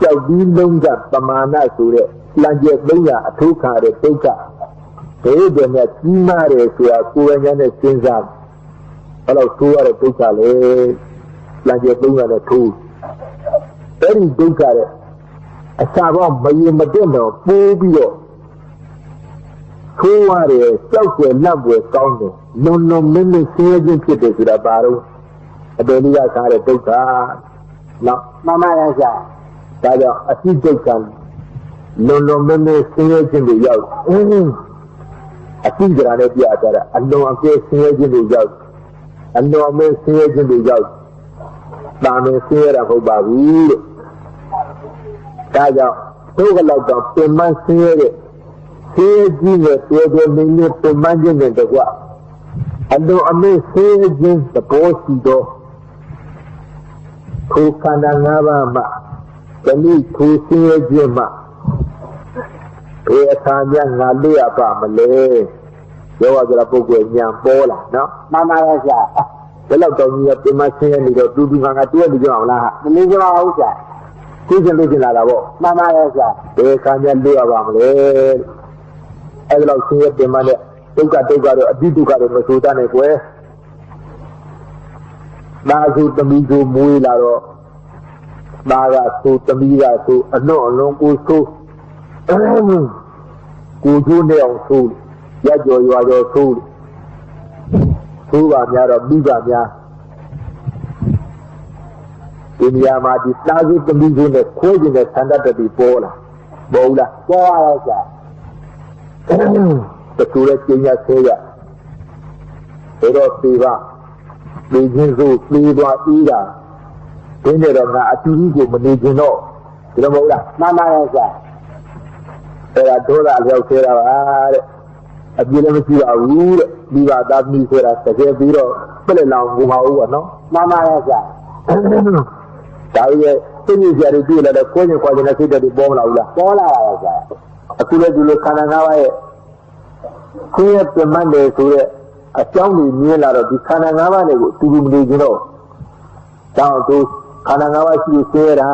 Shall be Lunga, Pamana Sure, Langia Bunga, a two car, a toka. They then a Timare to a Kuran and Sinzan. Hello, two are a toka, Langia Bunga and a two. Very big at it. A Savon by Madonna, Bubio. Who are a self-will love with Congo? No, many singing cities with a barrel. A baby I had a toka. No, Mama Raja. That a teacher can. No, many singers in the yoke. A finger on it, yet. And no one can singers in the yoke. And no one singers in the yoke. Bama singer of Babu. Taja, Toga Loga, Pema Sere, Sere Jimmy, Sere Mini, Pemanjan and the Wa. And no, I may say against the Posido. Kukanangama, the need to Sere Jima. Payatanya Nalia Pamale. There was a book with Yambola, no? Mama Raja. The Loga, Pema Sere, the Dudanga, the Jona, the Nigga House. Who's a looking at a walk? Mama Raja. They can't do a ramble. I love seeing the money. Took a Duka in Sudan, where Mazu Tamizu Muilaro Mara to Tamira to a no Kusu Kuju Neon Food. Yajo, you are your food. Suva Yara Biganya. In Yamadi, Nazi to be in the quoting the standard of the Bola. The Surat Kenya Saya. Eros Siva. Bijinzu, Siva, Ida. Pinera, Atigo, Manigino. Gramola, Mama Raja. Eradora, Alcera, a Bilamity, a rule, Viva Dabni, the Biro, Pelang, no? Mama Raja. Tao Sini jari tu lah, kau ni kau jenis itu di bawah lah. Bola aja. Aku lihat dulu kanan awak, kau pemain deh surat, acang ni lah, di kanan awak ni turun di jino. Tahu tu kanan awak sih sera.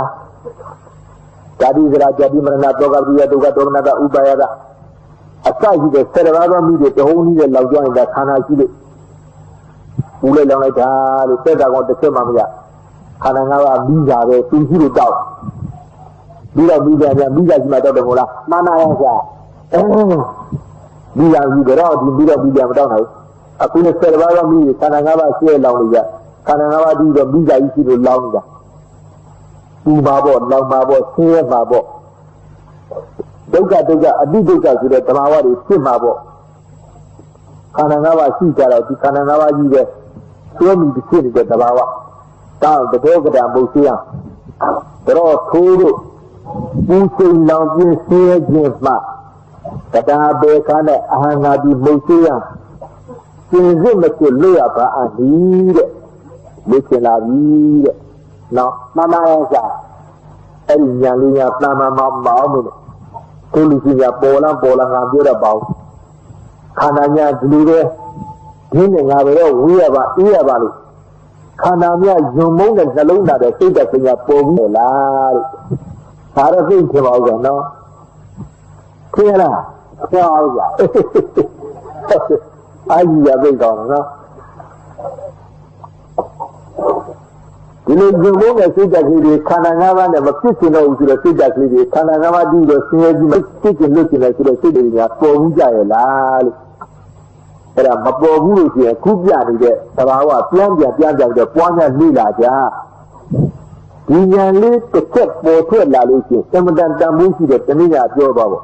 Jadi mana doga nak ubah ada. Asal kita serba mide, tahun ni lau jual dah kanan sih. Ulai lang dah, lepas dah kau terus mampu. Kanan awak bija be, tinggi tu tahu. Bila cuma tahu dengolah. Mana yang saya? Bija tahu nak. Aku ni serba mide, kanan awak sih lau ni je. Kanan awak juga bija isi tu lau ni je. Tu lau mabot, sih mabot. Doga, adi doga sudah termawar sih mabot. Kanan awak sih cara, di kanan awak juga suami bising je terbawa. Tahu betul ke dalam musim. Terus turut musim lagi sejumlah. Kata berkana ahli musim. Sehingga mesti luar bahani. Mesti lagi. No, mana yang saya? Yang nama mau ni. Tulisnya bolang ambil bau. Kananya dulu ini ngawe iya balu. Kananya jumung dan jalung ada tidak punya pogi lah. Harus ini bawa no. Kira, kaya. Ayah betul no. Ini jumung dan tidak kiri kananya mana mesti kena usul tidak kiri kananya mana dia sendiri mesti kena sudah dia pogi jaya lah. Era mapogu je kubya ni de tabawa pian de puanya ni la ja dinya li tekep po thwet la lo chin samadan tamu shi de tamiya pyo ba bo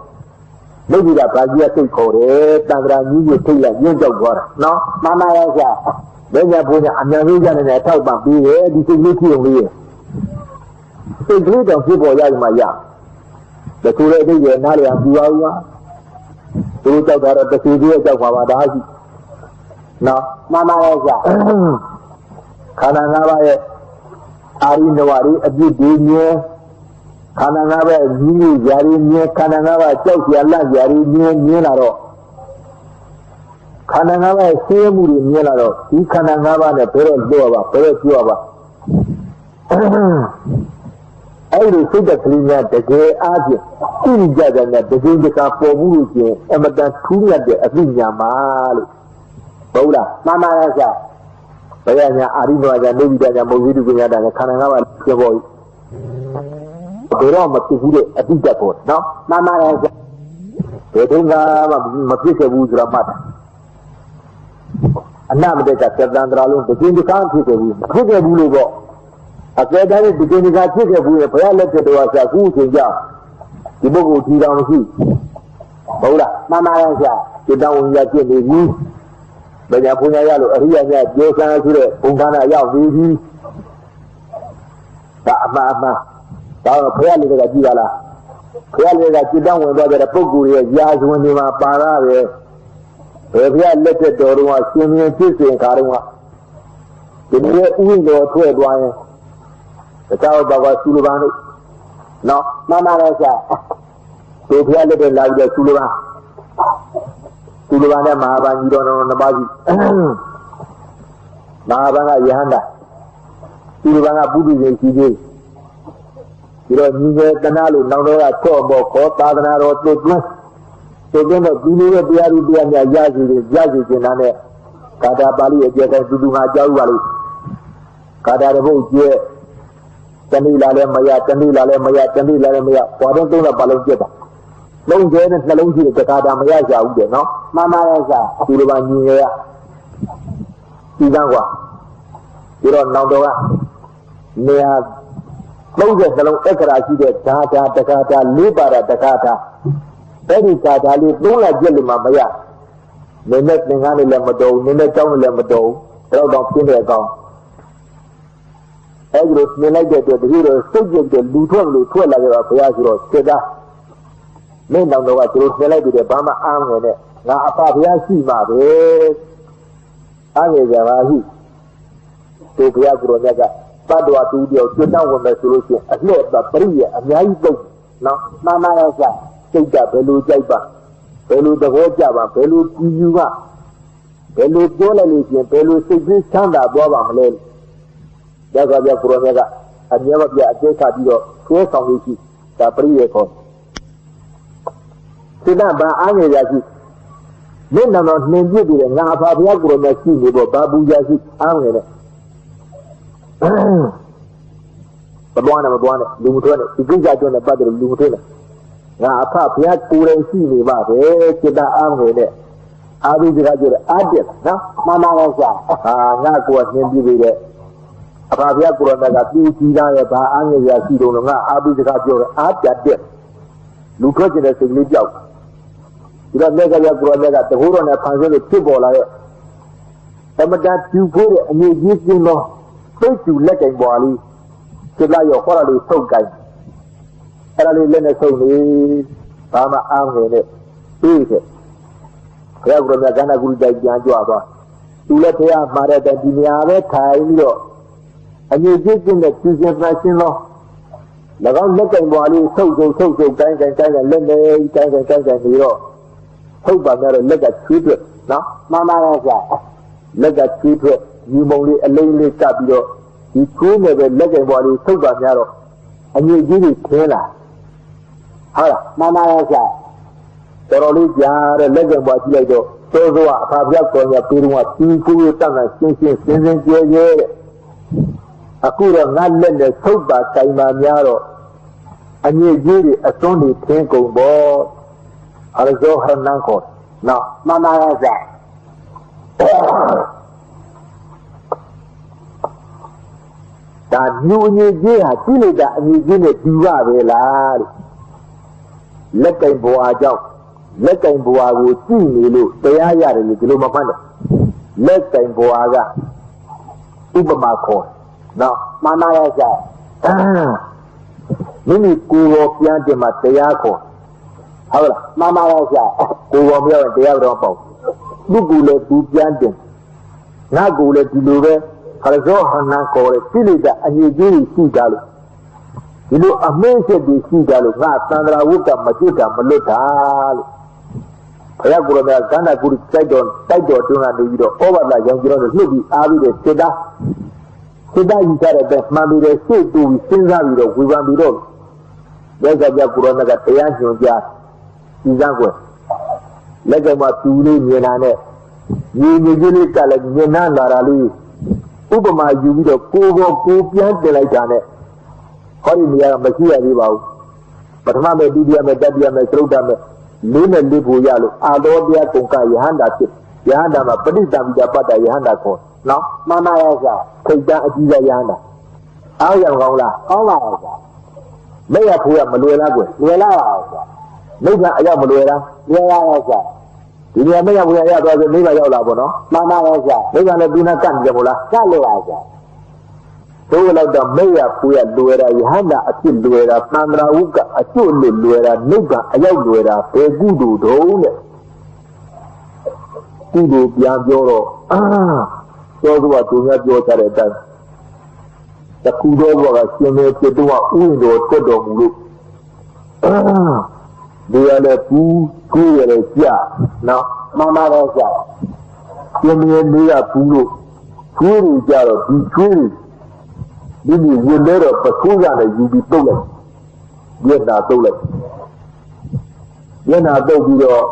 logi da ba ji ya thait kho de tangara ni ji thait la yin jauk gwa da no Mana yang saya? benya punya amyan ri ja ne thau ba pi ye di sai ni thi yong li ye sai kli taw phit po ya ma ya da thu le dei ye na le an pi wa wa tu jauk da ra ta si ji jauk ba ba da shi no Mana yang saya? Kanan awak hari nawari abdi dunia kanan awak ni jari ni kanan awak jauh Allah jari ni laro kanan awak semuri ni laro di kanan awak ni perut dua apa air sudah kelihnya dege aja ini jadinya dege kita pomulu je emerdan tunya de abdi nyamal Baula, Mana yang saya? bayarnya hari ni aja ni dia yang mau hidup punya dah kanan awak keboi. Orang mesti hidup tidak pun, no? Mana yang saya? Betul nggak? Mesti sebu dramat. Anak mereka sedang terlalu begini kan sebu. Kita bulu kok. Akhirnya dari begini kan sebu. Payah lepas doa saya sehingga ibu ku tidak mesti. Baula, Mana yang saya? kita ungkap ini. Banyak punya ya lo, rianya dia sangat sudah ungkana ya ini. Tak apa. Kalau payah lepas gaji lah. Payah lepas gaji dah mula ada pukul ya, ya semua ni mah parah ya. Payah lepas dorong semua sisi karung. Jadi ini lo tu dua ya. Tahu bawa suluban ni. No, Mana yang saya? tu payah lepas lagi suluban. Suluban ni mahaban jiran nabaji. Mahaban ni yahanda. Suluban ni budi ni sini. Jika ni tenalu nang doa coba kota tenalu tu. Jadi ni dia ni jadi jenane. Kada bali dia kan duduk ngajau bali. Kada rebu dia. Tani lale maya. Padahal tu nak balong dia. Long je ni long je kita ada maya jauh je, no? Mana yang saya? Suluban ni ya. Tidak kuah. Jika nang doa ni long je kalau ekerasi dia kata lebar kata. Jadi kata ni tu lah je lima maya. Nenek dengan ni lama dou, nenek jauh lama dou. Kalau dong sini kau. Terus nenek dia hero sejak dia lutuan lagi apa ya suruh sedah. Ni nang doa terus nenek dia bama ang ni. Ngah apa dia si mah. Angin jawahi. Tu dia suruh jaga. ပတ်တော်တူတယောက်ကျွတ်တောင်းဝင်မယ်ဆိုလို့ရှိရင်အလှည့်ပရိယအများကြီးသုံးနော်မှန်ပါရဲ့ဆရာစိတ်ကဘယ်လိုကြိုက်ပါဘယ်လိုသဘောကျပါဘယ်လိုကြည်ယူပါဘယ်လိုပြောလိုက်လို့ရှိရင်ဘယ်လိုစိတ်ကြီးချမ်းသာသွားပါမလဲရသော်ပြကိုရောမြတ်ကအမြဲမပြတ်အကျဉ်းချပြီးတော့သွေးဆောင်လို့ရှိဒါပရိယေခေါ်စိတ်ကဘာအားငယ်ရရှိမျက်နှာတော်နှင်ပြစ်ပြီးတယ်ငါအဖာဘုရားကိုရောမြတ်ရှိနေတော့ဘာပူရရှိအားငယ်နဲ့မသွားနဲ့လူမထွက်နဲ့ဒီကိစ္စကျွန်းနဲ့ပတ်တယ်လူမထွက်နဲ့ငါအဖဘုရားကိုယ်တိုင်ရှိနေပါပဲစိတ်အားငယ်နဲ့အာဘိစကားပြောတယ်အားတက်နော်မှန်ပါပါဆရာဟာငါကိုယ်နှင်ပြစ်ပြီးတဲ့အဖဘုရားကိုယ်တော်ကပြူကြည့်သားရဲ့ဘာအားငယ်ရာရှိတော့ငါအာဘိစကားပြောတယ်အားတက်လူထွက်ကျတဲ့စိတ်ကလေးကြောက်ဒီတော့လက်ကြပြကိုယ်တော်ကတကူတော်နဲ့ဖန်ဆင်းလို့ဖြစ်ပေါ်လာတဲ့သမတပြူဖို့တဲ့အငြိကြီးကျင်းသောသိကျူလက်ကင်ပွားလေးစိတ်လိုက်ရောခေါ်ရလေးထုတ်ကိုင်အဲ့ဒါလေးလက်နဲ့ထုတ်နေဘာမှအားငယ်နဲ့ပြေးတယ်ဘုရားကိုယ်တော်ကန္နာကုရိတိုက်ပြန်ကြွသွားသူလည်းတရားမှားတဲ့တိုင်ဒီနေရာပဲထိုင်ပြီးတော့အငြိကြီးကျင်းတဲ့ကျူစင်ပန်းရှင်းသော၎င်းလက်ကင်ပွားလေးထုတ်ကိုတိုင်းလက်နဲ့တိုင်းနေတော့ထုတ်ပါကြတော့လက်ကချွေးထွက်နော်မှန်ပါရဲ့ဆရာလက်ကချွေးထွက်ညီမုံလေးအလိမ့်လေးကပ်ပြီးတော့ဒီချွေးနဲ့ပဲလက်ကင်ပွားလေးထုတ်ပါကြတော့အငြိကြီးတွေခင်းလာဟုတ်လားမှန်ပါရဲ့ဆရာတော်လေးကြားတဲ့လက်ကင်ပွားကြည့်လိုက်တော့သောသောအဖာပြတ်တော်ရပြေတော့ပြီးကိုယ်တတ်တာရှင်းကြဲတဲ့အခုတော့ငါလက်နဲ့ထုတ်ပါတိုင်ပါများတော့အငြိကြီးတွေအစွန်းတွေခင်းကုန်ပေါ့အရဇောဟနန်ကိုနော်မှန်ပါရဲ့ဆရာဒါညူအငြိကြီးဟာကြည့်လိုက်တာအငြိကြီးနဲ့တူရပဲလားတဲ့လက်ကင်ဘွားကြောင့်လက်ကင်ဘွားကိုကြည့်နေလို့တရားရတယ်လို့ဒီလိုမဖတ်နဲ့လက်ကင်ဘွားကဥပမာခေါ်နော်မှန်ပါရဲ့ဆရာမိမိကိုယ်ကိုပြန်တင်မှာတရားခေါ်ဟုတ်လားမှန်ပါရဲ့ဆရာကိုယ်ကိုပြောရင်တရားတော်ပေါ့သူ့ကိုယ်လည်းသူပြန်တင်ငါကိုယ်လည်းဒီလိုပဲခရဇောဟနန်ခေါ်တဲ့ပြိလိတာအငြိကြီးရှိကြလို့ဒီလိုအမင်းဆက်ပြီးရှိကြလို့ငါသန္တရာဝုဒ္ဒမကျွတ်တာမလွတ်တာလို့ဘုရားကိုယ်တော်ကန္နာကုရိတိုက်တော်တွန်းလာနေပြီးတော့ဩဘာသာရောင်ကြတော့လှုပ်ပြီးအားပြီးတဲ့စိတ်သားယူထားတဲ့မှန်ပြီးတဲ့စိတ်တူစဉ်းစားပြီးတော့ဝေဖန်ပြီးတော့လက်ကြပြကိုယ်တော်ကတရားညွှန်ကြားစီစမ်းွယ်လက်ကမှပြူလေးမြင်လာနဲ့ညီကြီးလေးကလည်းမြင်နာလာတာလေးဥပမာယူပြီးတော့ကိုပြန်တင်လိုက်တာနဲ့ဟောဒီနေရာကမရှိရသေးပါဘူးပထမမဲ့ဒုတိယမဲ့တတိယမဲ့သရုတ်တမဲ့လေးနဲ့လေးဖို့ရလို့အာတော်တရားကုံကယဟန္တာဖြစ်ယဟန္တာမှာပဋိသင်္မိတာပတ္တယဟန္တာခေါ်နော်မှန်ပါရဲ့ဆရာခိတ္တအကြီးကယဟန္တာအားရကောင်းလားကောင်းပါရဲ့ဆရာမဲ့ရဖို့ရမလွယ်လားကွယ်လွယ်လားပါဆရာမိဘအရောက်မလွယ်လားလွယ်ပါရဲ့ဆရာဒီနေရာမဲ့ရဖို့ရရသွားဆိုမိဘရောက်လာပေါ့နော်မှန်ပါရဲ့ဆရာမိဘနဲ့သူနဲ့ကတ်ကြမို့လားကတ်လို့ပါဆရာတို့လောက်တော့မဲ့ရဖို့ရလွယ်တာယဟန္တာအဖြစ်လွယ်တာသန္တရာဝုကအကျွတ်လို့လွယ်တာနိဗ္ဗာန်အရောက်လွယ်တာဘယ်ကုသိုလ်တုံးတဲ့ကုသိုလ်ပြန်ပြောတော့ပြောသူကသူများပြောကြတဲ့အတိုင်းတခုတော့ကရှင်မေဖြစ်တော့ဥယျာဉ်တော်တက်တော်မူလို့ဒီရလည်းပူကိုရလည်းကြနော်မှန်ပါတော့ကြရှင်မေနေရပူလို့ကျွေးနေကြတော့ဒီကျွေးဒီဝင်တော့ပကူရနဲ့ယူပြီးတုတ်လိုက်မျက်နှာတုတ်လိုက်ပြီးတော့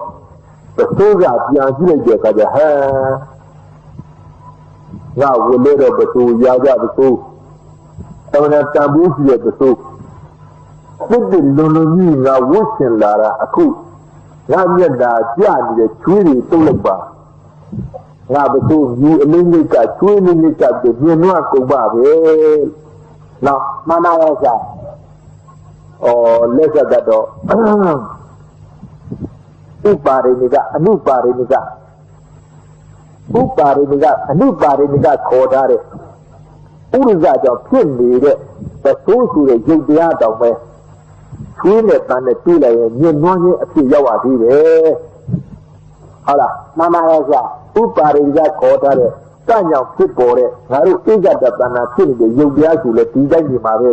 ပစိုးကပြန်ကြည့်လိုက်တဲ့အခါကျဟမ်ငါဝင်တော့ပစိုးရကြပစိုးတမန်တန်ဘူးရှိတဲ့ပစိုးစစ်တဲ့လုံကြီးငါဝတ်ဆင်လာတာအခုငါမျက်နှာကြနေတဲ့ချွေးတွေတုတ်လိုက်ပါငါပစိုးယူအလေးလေးကချွေးလေးလေးကပြင်းနှွားကုန်ပါပဲနော်မှန်ပါရဲ့ဆရာလက်ဆက်တော့ဥပါရိနိကအနုပါရိနိကဥပါရိနိကအနုပါရိနိကခေါ်ထားတဲ့ဥရိဇကြောင့်ဖြစ်နေတဲ့သဆိုးဆိုတဲ့ရုပ်တရားတောင်ပဲချွေးနဲ့တန်းနဲ့တွေ့လိုက်ရင်ညှဉ်းနှွမ်းခြင်းအဖြစ်ရောက်ပါသေးတယ်ဟုတ်လားမှန်ပါရဲ့ဆရာဥပါရိနိကခေါ်ထားတဲ့ တညောင်ဖြစ်ပေါ်တဲ့ငါတို့ဧကတပန္နာဖြစ်နေတဲ့ယုတ်တရားဆိုလဲဒီတိုင်းဒီမှာပဲ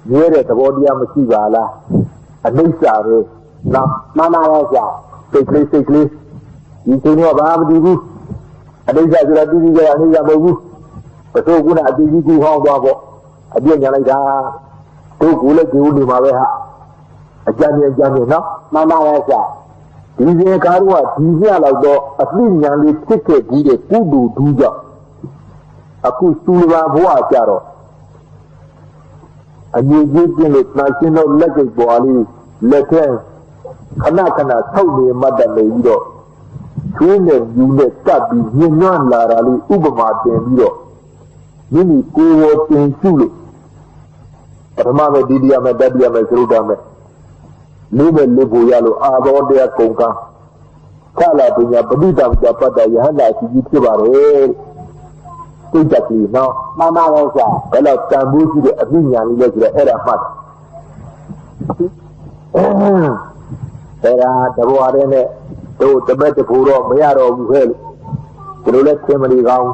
မြဲတဲ့သဘောတရားမရှိပါလားအနိစ္စပဲနော်မှန်ပါရဲ့ဗျာစိတ်ကလေးဒီချိန်တော့ဘာမတည်ဘူးအနိစ္စဆိုတာတည်ကြအနိစ္စမဟုတ်ဘူးပစိုးကုဏအတိကြီးကူဟောင်းသွားပေါ့အပြည့်ညာလိုက်တာတို့ကူလည်းကြိုးနေမှာပဲဟာအကြမ်းနဲ့နော်မှန်ပါရဲ့ဗျာဒီစဉ်ကားတော့ဒီညလောက်တော့အသိဉာဏ်လေးဖြစ်ခဲ့ပြီးတဲ့ကုသိုလ်ဒူးကြောင့်အခုသူလဘာဘဝကြတော့အညီကြီးကျင်းလို့နှာရှင်းတော့လက်ကိတ်ပေါ်လေးလက်ထဲခဏဆောက်နေမှတ်တယ်ပြီးတော့ကျွေးနဲ့ယူနဲ့တတ်ပြီးညှဉ်းနှွမ်းလာတာလေးဥပမာတင်ပြီးတော့မိမိကိုယ်ကိုတင်ရှုလို့ပထမမဲ့ဒုတိယမဲ့တတိယမဲ့သရုပ်တမဲ့လေးမဲ့လေးဖို့ရလို့အာဘောတရားကုန်ကခလာပညာပဋိတ္တဝပတ္တယဟန္တာရှိကြီးဖြစ်ပါတယ်သိတတ်ပြီနော်မှန်ပါရဲ့ဗျာဘယ်တော့တန်ဖိုးရှိတဲ့အသိဉာဏ်လေးလဲဆိုတော့အဲ့ဒါမှတ်အဲ့ဒါတဘောရဲနဲ့တို့တပည့်တပူတော့မရတော့ဘူးဟဲ့ဒီလိုလဲသင်မလီကောင်း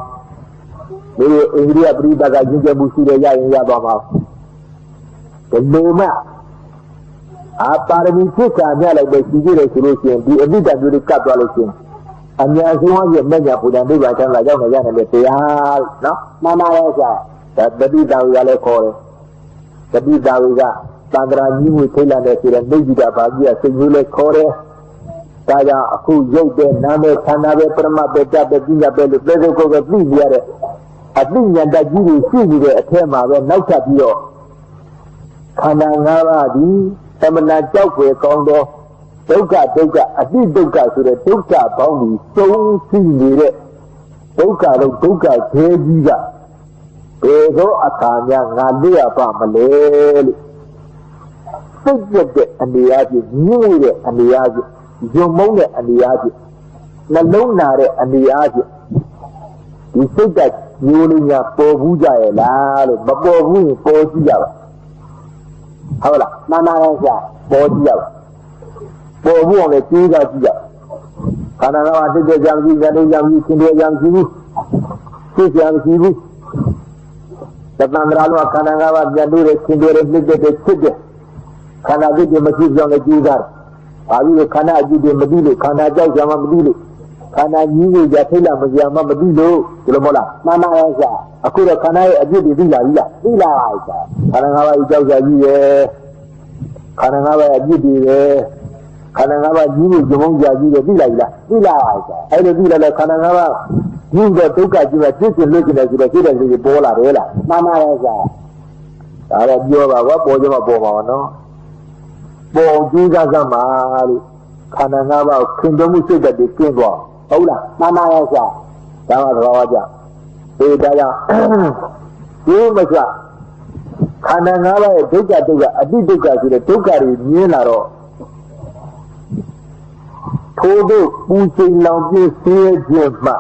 ဒီအိန္ဒိယပရိသတ်ကရင်းကျက်မှုရှိတဲ့ရရင်ရသွားမှာဒီလိုမှပါရမီဖြစ်တာညလိုက်ပဲရှိသေးတယ်ဆိုလို့ရှိရင်ဒီအပိတ္တမျိုးတွေကတ်သွားလို့ရှိရင်အများဆုံးရဲ့မဲ့ညာပူဇံဒိဗ္ဗာန်ချမ်းသာရောက်နေရတယ်လေတရားနော်မှန်ပါရဲ့ဗျာဒါတတိတာဝေကလည်းခေါ်တယ်တတိတာဝေကသံဃာကြီးဝေထိတ်လာတဲ့ဆိုတဲ့နေကြီးတာဘာကြီးကစိတ်ကြီးလည်းခေါ်တယ်ဒါကြောင့်အခုရုပ်တဲ့နာမည်ခန္ဓာပဲပရမတ်ပဲတတ်ပဲပညာပဲလို့သေစုပ်ကိုပဲသိနေရတဲ့အသိဉာဏ်တကြီးတွေရှိနေတဲ့အထက်မှာပဲနောက်ထပ်ပြီးတော့ခန္ဓာ၅ပါးဒီသမဏကြောက်ွယ်ကောင်းသောဒုက္ခအတိဒုက္ခဆိုတဲ့ဒုက္ခပေါင်းကြီးသုံးရှိနေတဲ့ဒုက္ခတော့ဒုက္ခသေးကြီးကဘယ်သောအခါများငါသိရပါမလဲလို့စိတ်ပြတဲ့အနေအချင်းညှို့တဲ့အနေအချင်းယုံမုန်းတဲ့အနေအချင်းနှလုံးနာတဲ့အနေအချင်းဒီစိတ်ကမျိုးလေးများပေါ်ဘူးကြရဲ့လားလို့မပေါ်ဘူးရင်ပေါ်ကြည့်ရပါဟုတ်လားမှန်ပါရဲ့ဗျာပေါ်ကြည့်ရပါပေါ်ဘူးအောင်လည်းကြည့်ကြည့်ရခန္ဓာကတိကျကြံကြည့်တယ်ကြံကြည့်သင်တယ်ကြံကြည့်ဘူးသိကြံကြည့်ဘူးတဏ္ဍာလောခန္ဓာကပြန်လို့သင်တယ်နှစ်တဲ့ဖြစ်တယ်ခန္ဓာကြည့်တယ်မရှိကြောင်းလည်းကြည့်တာဘာလို့ခန္ဓာအကြည့်တယ်မသိလို့ခန္ဓာကြောက်ကြမှာမသိလို့ခန္ဓာကြီးကိုရထိတ်လာမကြမှာမသိလို့ဒီလိုမဟုတ်လားမှန်ပါရဲ့ဗျာအခုတော့ခန္ဓာရဲ့အပြစ်တွေသိလာပြီလားသိလာပါပြီဗျာခန္ဓာ၅ပါးကြောက်ကြကြီးရဲ့ခန္ဓာ၅ပါးအပြစ်တွေပဲခန္ဓာ၅ပါးကြီးကိုကြုံကြကြီးတယ်သိလာပြီလားသိလာပါပြီဗျာအဲ့လိုသိလာလဲခန္ဓာ၅ပါးကြီးတဲ့ဒုက္ခကြီးကသိကျင်လို့ကျင်တယ်ဆိုတော့သိတဲ့လူတွေပေါ်လာတယ်လားမှန်ပါရဲ့ဗျာဒါတော့ပြောပါကွာပေါ်ကြမှာပေါ်ပါနော်ပေါ်ကြည့်ကြစမ်းပါလို့ခန္ဓာ၅ပါးခင်တော်မှုစိတ်တွေကျင်းသွားဟုတ်လားမှန်ပါရဲ့ဗျာဒါမှတော့ဟောကြဒီဒါကြောင့်ဒီမစခန္ဓာ၅ပါးရဲ့ဒုက္ခအတိဒုက္ခဆိုတဲ့ဒုက္ခတွေမြင်လာတော့ထို့သို့ပူချိန်လောင်ပြည့်စည်ခြင်းမှ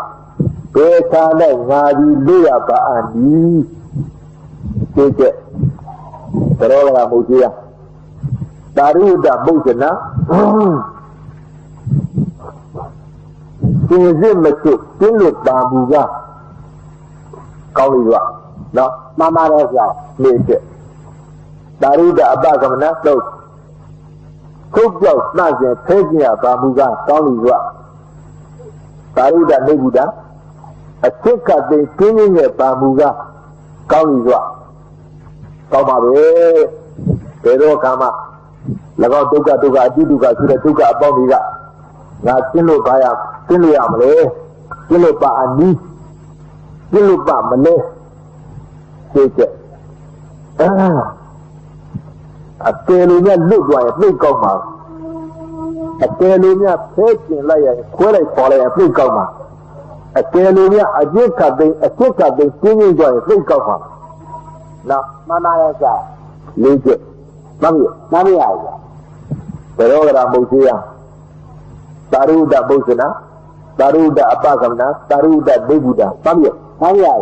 ဘယ်သာနဲ့ငါဒီလို့ရပါအန်ဒီသိကျက်တော်ကမဟုတ်သေးရတာရုဒ္ဓပုဇ္ဇနာရှင်စစ်မချွတ်ပြင်းလို့ပါဘူးကကောင်းပြီကွာနော်မှန်ပါတယ်ဗျာနေချက်တာရုဒ္ဓအပကမနသုတ်ထုတ်ပြောက်နှံ့ကျင်ဖဲကျင်ရပါဘူးကကောင်းပြီကွာတာရုဒ္ဓနေဘူးတာအချစ်ကတဲ့ကျင်းင်းရဲ့ပါဘူးကကောင်းပြီကွာကောင်းပါပဲဘယ်တော့ကမှ၎င်းဒုက္ခအတိဒုက္ခဆိုတဲ့ဒုက္ခအပေါင်းတွေကငါကျင်းလို့ပါရကျင်းလို့ရမလဲကျင်းလို့ပါအနီးကျင်းလို့ပါမလဲသိချက်အကယ်လို့များလွတ်သွားရင်သိကောင်းမှာအကယ်လို့များဖဲကျင်လိုက်ရင်ခွဲလိုက်ခေါ်လိုက်ရင်သိကောင်းမှာအကယ်လို့များအကျစ်ခတ်သိကျင်းကျင်းသွားရင်သိကောင်းမှာနော်မှန်ပါရဲ့ဗျာလေးချက်မှန်ပြီမှန်ပါရဲ့ဗျာဘယ်တော့ကမဟုတ်သေးရတာရုဒ္ဓပုဇ္ဇနာတာရုဒ္ဓအပကမနာတာရုဒ္ဓဒိဗ္ဗုဒ္ဓမှန်ပြီမှန်ပါရဲ့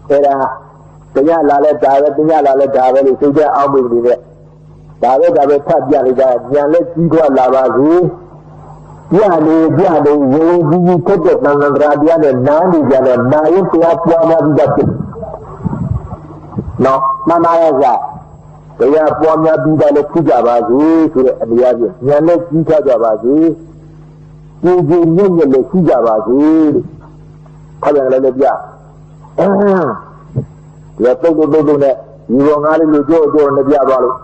အဲ့ဒါတရားလာလဲဒါပဲတရားလာလဲဒါပဲလို့သိကြအောင်ပြီလေ ဒါပဲထပ်ပြလိုက်တာဉာဏ်လည်းကြီးထွားလာပါစေပြလေဝေကြီးထုတ်တဲ့သံဃာတရားနဲ့နားနေကြတော့နာရင်တရားပွားများပြီးသားဖြစ်နော်မှန်ပါရဲ့ဗျာတရားပွားများပြီးသားလည်းဖြစ်ကြပါစေဆိုတဲ့အနေအချင်းဉာဏ်လည်းကြီးထွားကြပါစေကြည်ကြည်ညွတ်ညွတ်လည်းရှိကြပါစေခါပြန်လည်းပြဒီတုတ်နဲ့ဒီဘောငါးလေးလိုကြောနဲ့ပြသွားလို့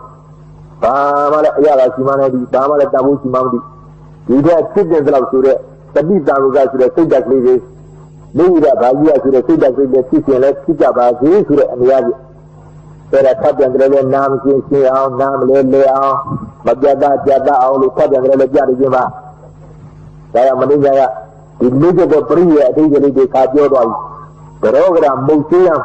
ဘာမှလည်းအရာရှိမှန်းလည်းဒီဘာမှလည်းတဖို့ရှိမှမသိဒီတဲ့ဖြစ်တဲ့လောက်ဆိုတဲ့တတိတာလူကဆိုတဲ့စိတ်ဓာတ်ကလေးတွေမိရဘာကြီးရဆိုတဲ့စိတ်ဓာတ်ကလေးတွေဖြစ်ရင်လည်းဖြစ်ကြပါစေဆိုတဲ့အနေအချင်းအဲ့ဒါထပ်ပြန်တယ်လည်းနာမရှင်းအောင်နာမလဲလဲအောင်မပြတ်အောင်လို့ထပ်ပြန်တယ်လည်းပြရခြင်းပါဒါရမင်းကြီးကဒီလူတဲ့ပရိယေအတိတ်ကလေးတွေခါပြောသွားပြီဘရောကရမုတ်သေးအောင်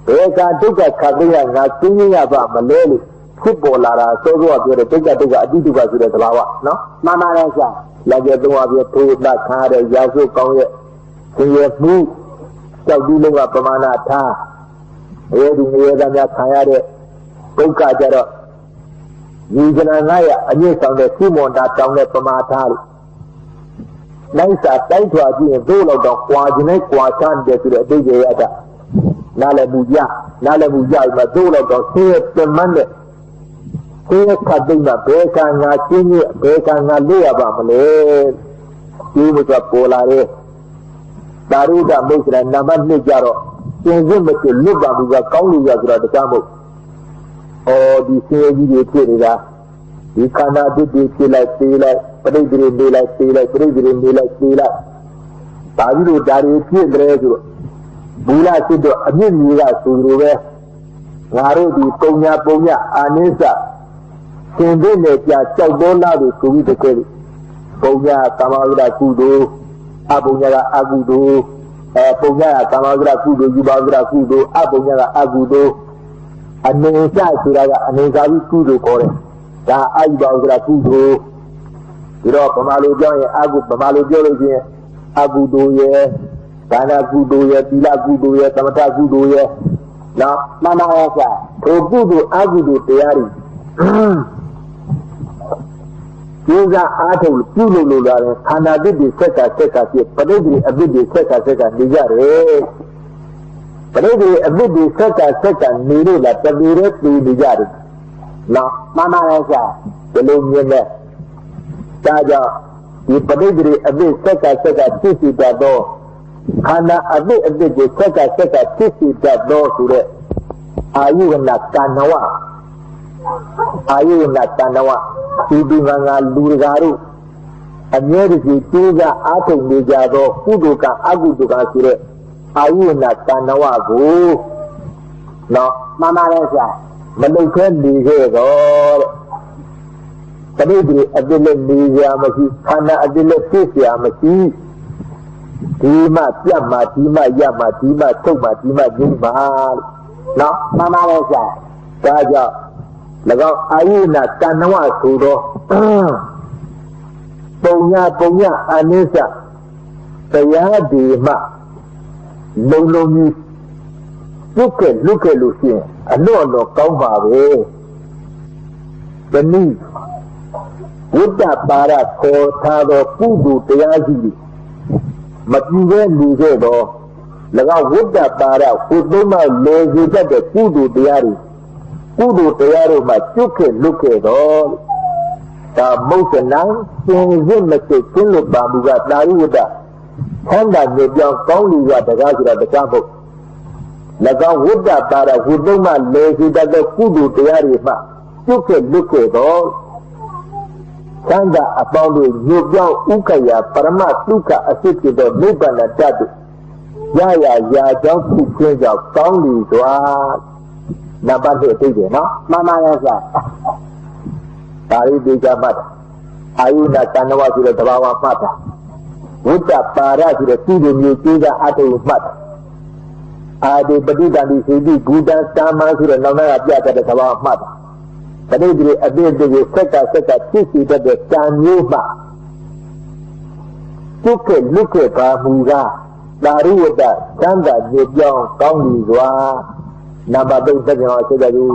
ဘေကဒုက္ခခါသိရငါသိရပါမလဲလို့ဖြစ်ပေါ်လာတာစောစောပြောတဲ့ဒုက္ခအတိဒုက္ခဆိုတဲ့သဘာဝနော်မှန်ပါတယ်ဆရာလက်ကျသုံးပါးပြထိုးတာခါတဲ့ရာစုကောင်းရဲ့သင်ရမှုကြောက်ပြီးလုံးကပမာဏထားအဲဒီငရေသားများခံရတဲ့ဒုက္ခကြတော့ဒီကနာငါရအမြင့်ဆောင်တဲ့စိမွန်တာတောင်းတဲ့ပမာထားလို့နိုင်စာတိုက်ထွာကြည့်ရင်တို့တော့ကွာခြင်းနဲ့ကွာချမ်းတယ်ဆိုတဲ့အတိတ်ရတာနားလည်းမူကြမှာတို့တော့ဆင်းရဲပြမန်းတဲ့ဆင်းရဲခတ်သိမ့်မှာဘယ်ကငါချင်းကြီးဘယ်ကငါလွတ်ရပါမလဲဒီလိုဆိုပေါ်လာတဲ့သာရုဒ္ဓမုစ္ဆရာနံပါတ်2ကြတော့သင်စစ်မဖြစ်လွတ်ပါဘူးကကောင်းလို့ရဆိုတာတခြားမဟုတ်ဒီဆင်းရဲကြီးတွေဖြစ်နေတာဒီခန္ဓာတစ်တွေဖြစ်လိုက်သေးလိုက်ပရိသေတွေနေလိုက်သေးလိုက်ပရိသေတွေနေလိုက်သေးလိုက်ဒါကြီးတို့ဒါတွေဖြစ်တယ်ဆိုတော့ဘူလာစစ်တော့အမြင့်ကြီးကဆိုလိုပဲငါတို့ဒီပုံညာအာနိစ္စသင်တဲ့နဲ့ကြာကြောက်တော်လာလို့ဆိုပြီးတကယ်လို့ပုံညာကာမဝိဒကုသိုလ်အပုံညာကအကုသိုလ်ပုံညာကကာမဝိဒကုသိုလ်ယူပါဝိဒကုသိုလ်အပုံညာကအကုသိုလ်အနေစဆိုတာကအနေစာပြီးကုသိုလ်ခေါ်တယ်ဒါအာယူပါဝိဒကုသိုလ်ဒီတော့ဗမာလိုပြောရင်ဗမာလိုပြောလို့ချင်းအကုသိုလ်ရဲ့ဒါနကုသိုလ်ရဲ့သီလကုသိုလ်ရဲ့သမထကုသိုလ်ရဲ့နော်မှန်ပါရဲ့ဆရာဒီကုသိုလ်အကုသိုလ်တရားတွေကျိုးစားအားထုတ်ပြုလို့လို့လာတယ်ခန္ဓာတစ်တွေဆက်ကဖြစ်ပဋိသေအဘိဓိဆက်ကနေကြတယ်ပဋိသေအဘိဓိဆက်ကနေလို့လားတပေရဲတူနေကြတယ်နော်မှန်ပါရဲ့ဆရာဒီလိုမြင်တဲ့ဒါကြောင့်ဒီပဋိသေအဘိဆက်ကဖြစ်စီတတ်သောခန္ဓာအဘိကိုဆက်ကဖြစ်စီတတ်သောဆိုတဲ့အာယုဝနတဏ္ဏဝဒီငါလူတကာတို့အမြဲတည်းကျိုးစားအားထုတ်နေကြသောကုသိုလ်ကအကုသိုလ်ကဆိုတဲ့အာယုဝနတဏ္ဏဝကိုနော်မှန်ပါတယ်ဆရာမလုပ်ခဲနေခဲ့တော့တဲ့ပဋိသေအဘိလည်းနေရမရှိခန္ဓာအဘိလည်းဖြစ်เสียမရှိဒီမှပြတ်မှဒီမှရမှဒီမှထုတ်မှဒီမှငြိမ်းမှနော်မှန်ပါလေဆရာဒါကြောင့်၎င်းအာယုဏတဏ္ဏဝဆိုတော့ပုံညာအနိစ္စတရားဒီမှလုံကြီးလွတ်ခဲ့လို့ရှိရင်အလို့ကောင်းပါပဲဒီနည်းဝိတ္တပါရခေါ်ထားသောကုသိုလ်တရားကြီးမပြည့်ပဲနေခဲ့တော့၎င်းဝိတ္တပါရကိုသုံးမှလေစေတတ်တဲ့ကုသိုလ်တရားတို့မှာကျွတ်ခဲ့လွတ်ခဲ့တော့ဒါမုစ္စနံသင်စစ်မစစ်ကျင်းလို့ပါမှုကတာရုဝတ္တခန္ဓာမြေပြောင်းကောင်းလူရတကားဆိုတာတကားမဟုတ်၎င်းဝိတ္တပါရကိုသုံးမှလေစေတတ်တဲ့ကုသိုလ်တရားတွေမှာကျွတ်ခဲ့လွတ်ခဲ့တော့သံဃာအပေါင်းတို့ညွတ်ပြောင်းဥက္ကရာပရမတုခအစစ်ဖြစ်သောနိဗ္ဗာန်တတ်တို့ရာကြောင့်ဖြစ်ခြင်းကြောင့်ကောင်းလီစွာနံပါတ်1သိတယ်နော်မှန်ပါရဲ့ဆရာဒါရီဒီကမှတ်အာယုဏတဏ္ဏဝဆိုတဲ့သဘာဝမှတ်တာဝိတ္တပါရဆိုတဲ့ကုသိုလ်မျိုးကျိုးစားအထုမှတ်တာအာဒီပဋိသန္တိစေတိဘူတံသာမန်ဆိုတဲ့နောက်နာကပြတတ်တဲ့သဘာဝမှတ်တာပဋိသေအဘိဓိကိုဆက်ကဖြစ်စီတတ်တဲ့တန်မျိုးမှကျွတ်ခဲ့လွတ်ခဲ့ပါမူကားသာရိဝတ္တသံဃာမြေပြောင်းကောင်းပြီစွာနံပါတ်3သက်ကြောင့်ဆက်ကြယူ